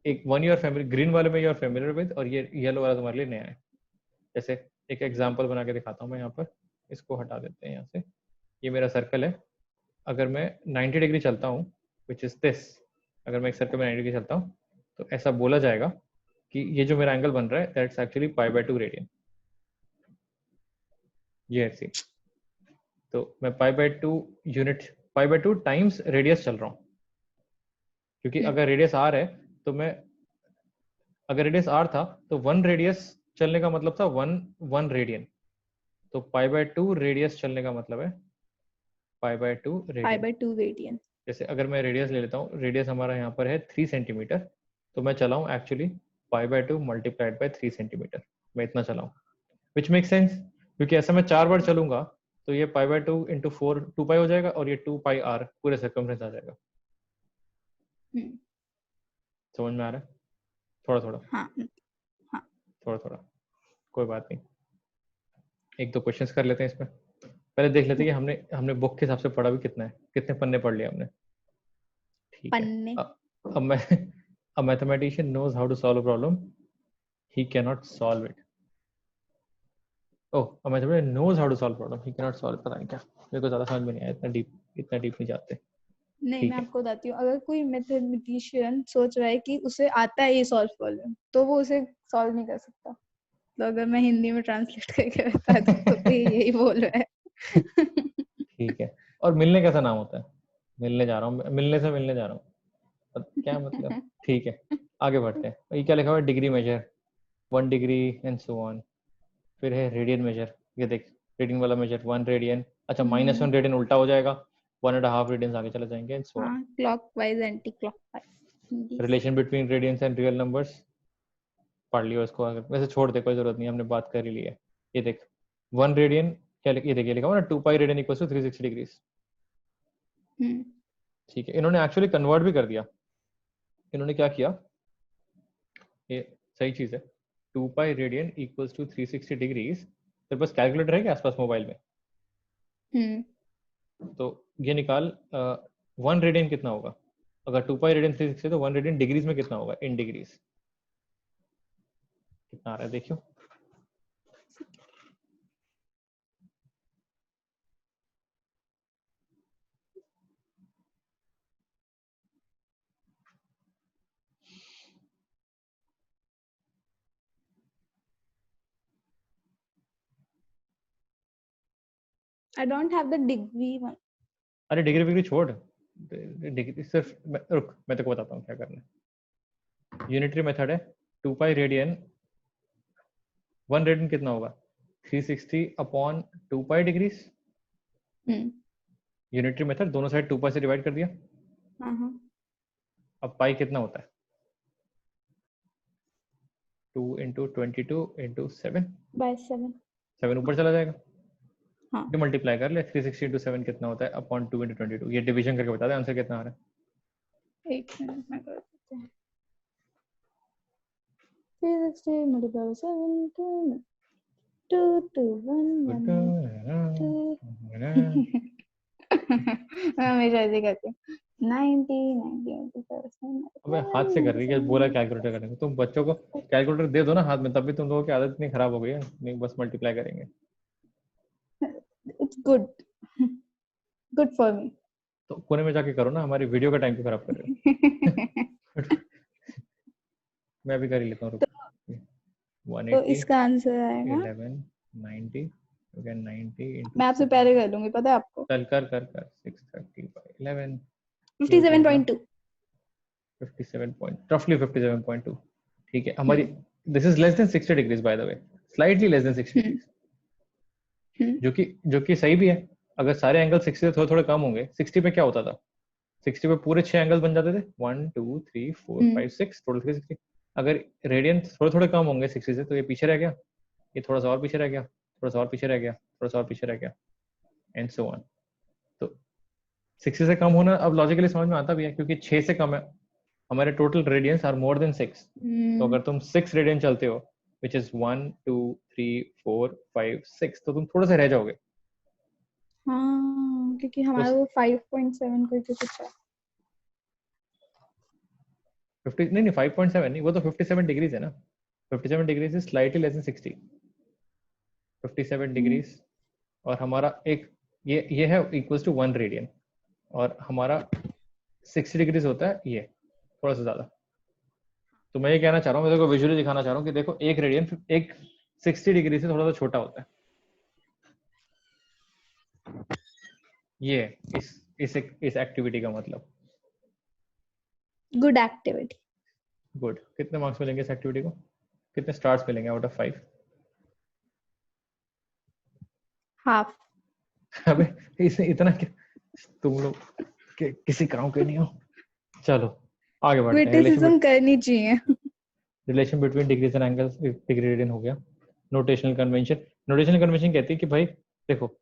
एक वन यूर फैमिली ग्रीन वाले में यूर फेमिलियर विद, और ये येलो वाला तुम्हारे लिए नया है। जैसे एक एग्जांपल बना के दिखाता हूँ मैं यहाँ पर, इसको हटा देते हैं यहाँ से। ये मेरा सर्कल है, अगर मैं 90 डिग्री चलता हूँ, विच इज दिस, अगर मैं एक सर्कल में 90 डिग्री चलता हूँ, तो ऐसा बोला जाएगा कि ये जो मेरा एंगल बन रहा है दैट्स एक्चुअली π/2 रेडियन। ये है सी। तो मैं π/2 यूनिट, π/2 टाइम्स रेडियस चल रहा हूँ, क्योंकि अगर रेडियस r है तो मैं, अगर रेडियस r था तो 1 रेडियस चलने का मतलब था 1 रेडियन। तो π/2 रेडियस चलने का मतलब है π/2 रेडियन। π/2 रेडियन। जैसे अगर मैं रेडियस ले लेता हूँ, रेडियस हमारा यहाँ पर है 3 सेंटीमीटर, तो मैं चला हूँ एक्चुअली π/2 मल्टीप्लाइड बाय 3 सेंटीमीटर, मैं इतना चला हूँ, विच मेक सेंस, क्योंकि ऐसा मैं 4 बार चलूंगा तो ये π/2 इंटू 4 2π हो जाएगा, और ये 2πr पूरे सर्कमफ्रेंस आ जाएगा। समझ में आ रहा है? थोड़ा थोड़ा हाँ हाँ थोड़ा थोड़ा, कोई बात नहीं। एक दो क्वेश्चंस कर लेते हैं इसमें, पहले देख लेते हैं कि हमने हमने बुक के हिसाब से पढ़ा भी कितना है, कितने पन्ने पढ़ लिए हमने। ठीक है, पन्ने। अब मैं a mathematician knows how to solve a problem, he cannot solve it. Oh, a mathematician knows how to solve a problem, he cannot solve it. पता नहीं क्या, मेरे को ज्यादा समझ में नहीं आया, इतना डीप नहीं जाते। नहीं मैं ठीक है, आपको बताती हूँ, अगर कोई मैथमेटिशियन सोच रहा है कि उसे आता है ये सॉल्व प्रॉब्लम, तो वो उसे सॉल्व नहीं कर सकता। तो अगर मैं हिंदी में ट्रांसलेट करके बता दूँ तो ये यही बोल रहा है। ठीक है। और मिलने कैसा नाम होता है? मिलने जा रहा हूँ, मिलने से मिलने जा रहा हूँ, क्या मतलब? ठीक है, आगे बढ़ते हैं। ये क्या लिखा हुआ है? Degree measure, 1 degree and so on. फिर है रेडियन मेजर, ये देख, रेडियन वाला मेजर 1 रेडियन, अच्छा -1 रेडियन उल्टा हो जाएगा, 1.5 रेडियन आगे चले जाएंगे एंड सो ऑन। हाँ clockwise anticlockwise. Relation between radians and real numbers, पढ़ लियो इसको, अगर वैसे छोड़ दे, कोई जरूरत नहीं, हमने बात कर ही ली है। ये देख 1 रेडियन, क्या ये देखिए लिखा हुआ ना 2π रेडियन इक्वल्स टू 360 डिग्रीज। ठीक है, इन्होंने एक्चुअली कन्वर्ट भी कर दिया। इन्होंने क्या किया, ये सही चीज है, 2π रेडियन इक्वल्स टू 360 डिग्रीज। तेरे पास कैलकुलेटर है क्या आसपास मोबाइल में? तो ये निकाल 1 रेडियन कितना होगा, अगर 2π रेडियन 360 तो 1 रेडियन डिग्रीज में कितना होगा, इन डिग्रीज कितना आ रहा है देखियो। I don't have the degree one. अरे डिग्री विग्री छोड़, डिग्री सिर्फ रुक, मैं तेको बताता हूँ क्या करना है। यूनिटरी मेथड है, 2π रेडियन, 1 रेडियन कितना होगा, 360 अपॉन 2π डिग्रीज। यूनिटरी मेथड, दोनों साइड 2π से डिवाइड कर दिया। अब पाई कितना होता है, 2 इंटू 22 इंटू 7, by 7. 7 ऊपर चला जाएगा। हाँ ये मल्टीप्लाई कर ले, 360 इंटू 7 कितना होता है अपॉन 2 इंटू 22, ये डिवीजन करके बता दे आंसर कितना आ रहा है। एक मिनट में कर देते हैं। 360 multiplied by 7 2 2 1 1 2 मैं हमेशा ऐसे करती हूँ। 90 90 अबे हाथ से कर रही है, बोला कैलकुलेटर करने को, तुम बच्चों को कैलकुलेटर दे दो ना हाथ में, तब भी तुम लोगों की आदत इतनी खराब हो गई है, नहीं बस मल्टीप्लाई करेंगे। It's good for me. तो कोने में जाके करो ना, हमारी वीडियो का टाइम क्यों खराब कर रहे हो? मैं भी कर ही लेता हूँ, रुक। तो 180 इसका आंसर आएगा 11 90 again 90 into मैं आपसे पहले कर लूंगी, पता है आपको। चल कर 630 by 11 ये हो 57.2। 57 point roughly 57.2 ठीक है हमारी this is less than 60 degrees by the way slightly less than 60 degrees जो कि सही भी है। अगर सारे एंगल 60 से थोड़े थोड़े कम होंगे 60 पे क्या होता था 60 पे पूरे 6 एंगल बन जाते थे 1 2 3 4 5 6 टोटल 360। अगर रेडियन थोड़े थोड़े कम होंगे 60 से तो ये पीछे रह गया, ये थोड़ा सा और पीछे रह गया, थोड़ा सा और पीछे रह गया, थोड़ा सा और पीछे रह गया एंड सो ऑन। तो 60 से कम होना अब लॉजिकली समझ में आता भी है क्योंकि 6 से कम है, हमारे total radians are more than 6। तो अगर तुम 6 रेडियन चलते हो विच इज 1 2 3 4 5 6 तो तुम थोड़ा सा रह जाओगे। हाँ, क्योंकि हमारा वो 5.7 कोई तो कुछ है। 50 नहीं 5.7 नहीं, वो तो 57 डिग्रीज है ना। 57 degrees is slightly less than 60। 57 degrees और हमारा एक ये है इक्वल्स टू 1 रेडियन और हमारा 60 डिग्रीज होता है ये थोड़ा सा ज्यादा। तो मैं ये कहना चाह रहा हूँ, मैं देखो विजुअली दिखाना चाह रहा हूँ कि देखो एक रेडियन एक 60 डिग्री से थोड़ा सा छोटा होता है। ये इस एक्टिविटी का मतलब गुड एक्टिविटी। गुड। कितने मार्क्स मिलेंगे इस एक्टिविटी को, कितने स्टार्स मिलेंगे आउट ऑफ 5? हाफ। अबे इसे इतना क्या, तुम लोग किसी काम के नहीं हो। चलो आगे बढ़ते हैं। क्रिटिसिज्म करनी चाहिए। Relation between degrees and angles degree radian हो गया। नोटेशनल कन्वेंशन कहती है कि भाई देखो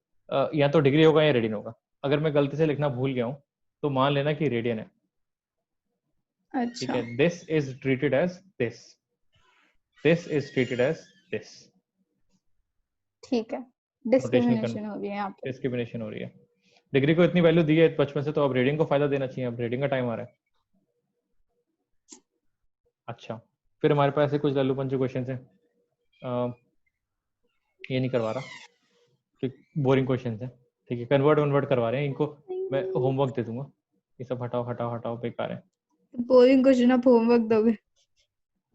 या तो डिग्री होगा या रेडियन होगा। अगर मैं गलती से लिखना भूल गया हूँ तो मान लेना कि रेडियन है। ठीक अच्छा, है, this is treated as this, this is treated as this. ठीक है। नोटेशनल डिस्क्रिमिनेशन हो रही है यहाँ पे। डिस्क्रिमिनेशन हो रही है। डिग्री को इतनी वैल्यू दी है बचपन से तो अब रेडियन को फायदा देना चाहिए। अब रेडियन का टाइम आ रहा है। अच्छा फिर हमारे पास ऐसे कुछ लल्लू पंचू क्वेश्चन है, ये नहीं करवा रहा, बोरिंग क्वेश्चन है। ठीक है, कन्वर्ट करवा रहे हैं इनको, मैं होमवर्क दे दूंगा। ये सब हटाओ हटाओ हटाओ, बेकार है। बोरिंग क्वेश्चन आप होमवर्क दोगे?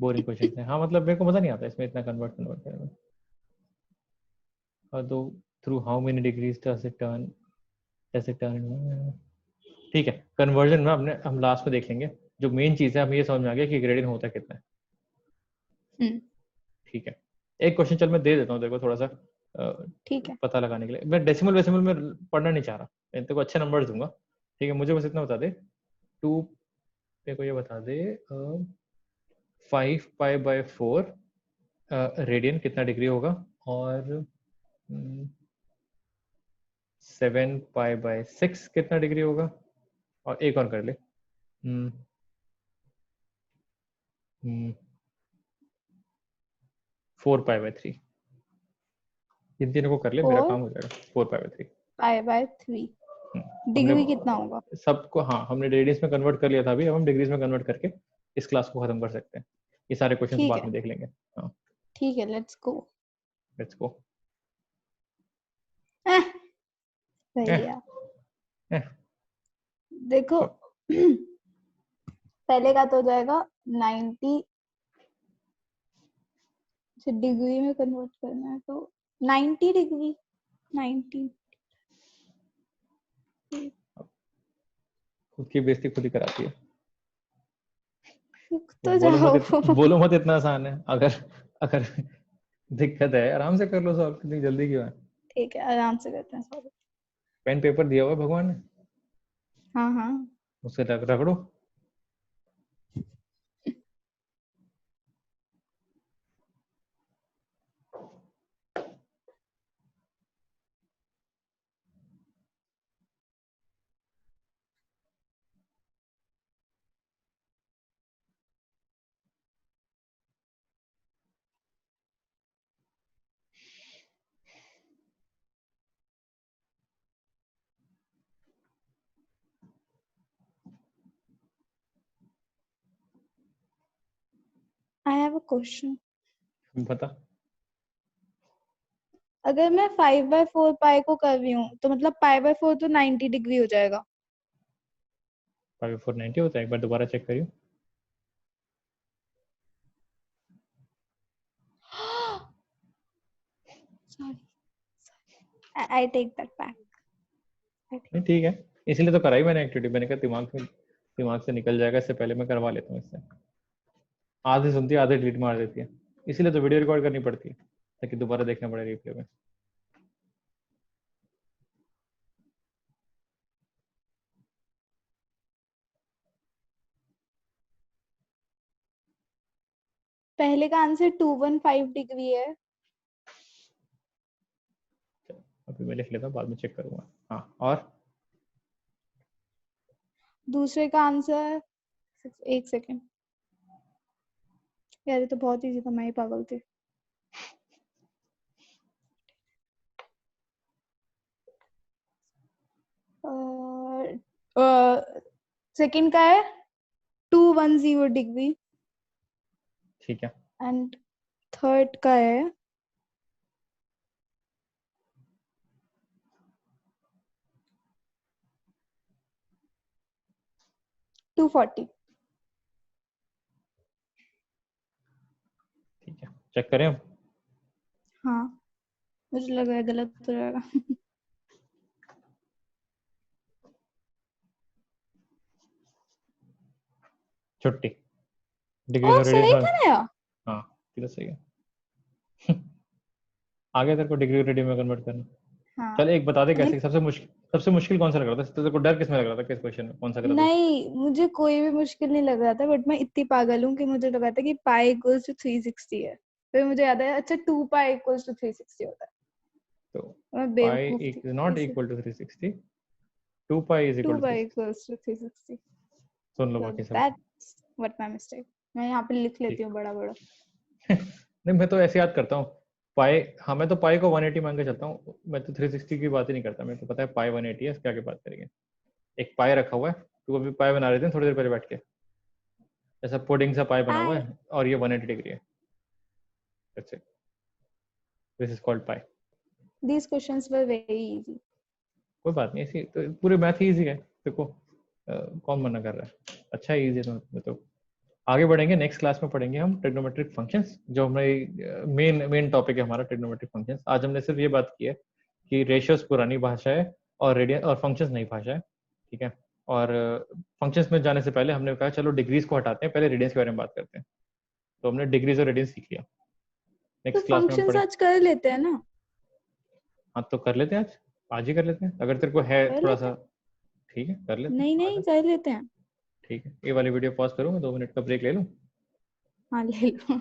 बोरिंग क्वेश्चन है हाँ, मतलब मेरे को मजा नहीं आता इसमें इतना कन्वर्ट करने में। तो through how many degrees does it turn. ठीक है, कन्वर्जन में हम लास्ट में देख लेंगे। जो मेन चीज है हमें ये समझ में आ गया कि ग्रेडियंट होता कितना है। ठीक है, एक क्वेश्चन चल मैं दे देता हूँ देखो थोड़ा सा ठीक है। पता लगाने के लिए। मैं डेसिमल वेसिमल में पढ़ना नहीं चाह रहा, मैं तेरे को अच्छे नंबर दूंगा। ठीक है, मुझे बस इतना बता दे, टू मेरे को ये बता दे 5π/4 रेडियन कितना डिग्री होगा और 7π/6 कितना डिग्री होगा। और एक और कर ले, 4π/3। इन तीनों को कर ले, मेरा काम हो जाएगा। 4π/3 5/3 हमने डिग्री कितना होगा? सबको, हाँ हमने रेडियंस में कन्वर्ट कर लिया था अभी, अब हम डिग्रीज में कन्वर्ट करके इस क्लास को खत्म कर सकते हैं। ये सारे क्वेश्चंस ठीक बाद है, में देख लेंगे। हाँ ठीक है, लेट्स गो। Let's go. सही है। देखो पहले का तो हो जाएगा 90 से डिग्री में कन्वर्ट करना है तो 90 डिग्री 90। खुद की बेइज्जती खुद ही कराती है। तो जाओ। बोलो मत इतना आसान है। अगर अगर दिक्कत है आराम से कर लो सॉल्व, कितनी जल्दी क्यों है। ठीक है, आराम से करते हैं सॉल्व। पेन पेपर दिया हुआ है भगवान ने, हाँ हाँ। उससे रगड़ो। I have a question. बता। अगर मैं 5/4 पाई को कर रही हूँ तो मतलब π/4 तो 90 डिग्री हो जाएगा। 5/4 90 होता है, एक बार दोबारा चेक करियो। Sorry. I take that back. नहीं ठीक है, इसीलिए तो कराई मैंने एक्टिविटी, मैंने कहा दिमाग से निकल जाएगा, इससे पहले मैं करवा लेता हूँ इससे। आधे सुनती है आधे डिलीट मार देती है, इसीलिए तो वीडियो रिकॉर्ड करनी पड़ती है ताकि दोबारा देखना पड़े रिप्ले में। पहले का आंसर 215 डिग्री है। अभी मैं लिख लेता हूँ, बाद में चेक करूंगा। हाँ, और दूसरे का आंसर, एक सेकेंड यार, ये तो बहुत इजी था, मैं ही पागल थी। सेकंड का है 210 डिग्री ठीक है, एंड थर्ड का है 240। ठीक है, चेक करें हम। हाँ, मुझे लग रहा है गलत हो जाएगा। छुट्टी, डिग्री ओ, ऑफ सही रेडियस। था ना यार। हाँ ठीक है, सही है। आगे तेरे को डिग्री रेडियन में कन्वर्ट करना। हाँ। चल एक बता दे कैसे, सबसे मुश्किल कौन सा लग रहा था तेरे को? डर किस में लग रहा था, किस क्वेश्चन में, कौन सा करा तू? नहीं, मुझे कोई भी मुश्किल नहीं लग रहा था, बट मैं इतनी पागल हूँ कि मुझे लगा था कि पाई इक्वल्स टू 360 है, फिर मुझे याद आया अच्छा 2 पाई इक्वल्स टू 360 होता है। तो मैं पाई बेवकूफ थी। Is not equal to 360, 2 pi is 2 equal to pi 360। Equals to 360। सुन लो So बाकी सब। that's what my mistake. मैं यहाँ पे लिख लेती ठीक। हूँ बड़ा बड़ा। नहीं, मैं तो ऐसे याद करता हूँ पाई। हाँ, मैं तो पाई को 180 मान के चलता हूँ, मैं तो 360 की बात ही नहीं करता। मेरे को पता है पाई 180 है, इसके आगे बात करेंगे। एक पाई रखा हुआ है, तू अभी पाई बना रहे थे थोड़ी देर पहले बैठ के, ऐसा पुडिंग सा पाई बना हुआ I है और ये 180 डिग्री है। That's it. This is called pi. these questions were very easy. कोई बात नहीं, ऐसी तो पूरे मैथ ही इजी है। देखो कौन मना कर रहा है, अच्छा है इजी तो आगे बढ़ेंगे। नेक्स्ट क्लास में पढ़ेंगे हम ट्रिग्नोमेट्रिक फंक्शंस, जो हमारी मेन टॉपिक है हमारा ट्रिग्नोमेट्रिक फंक्शंस। आज हमने सिर्फ ये बात की है कि रेशियोज पुरानी भाषा है और रेडियन और फंक्शंस नई भाषा है, ठीक है। और फंक्शंस में जाने से पहले हमने कहा चलो डिग्रीज को हटाते हैं, पहले रेडियंस के बारे में बात करते हैं। तो हमने डिग्रीज और रेडियंस सीख लिया। तो नेक्स्ट क्लास में हम फंक्शंस पढ़े। आज कर लेते हैं ना? हाँ तो कर लेते हैं, आज ही कर लेते हैं अगर तेरे को है कर थोड़ा लेते सा। हैं। ठीक है, कर लेते हैं, नहीं आ नहीं, जा। कर लेते हैं। ठीक है, ये वाली वीडियो पॉज करूँ मैं, 2 मिनट का ब्रेक ले लूँ। हाँ, ले लो।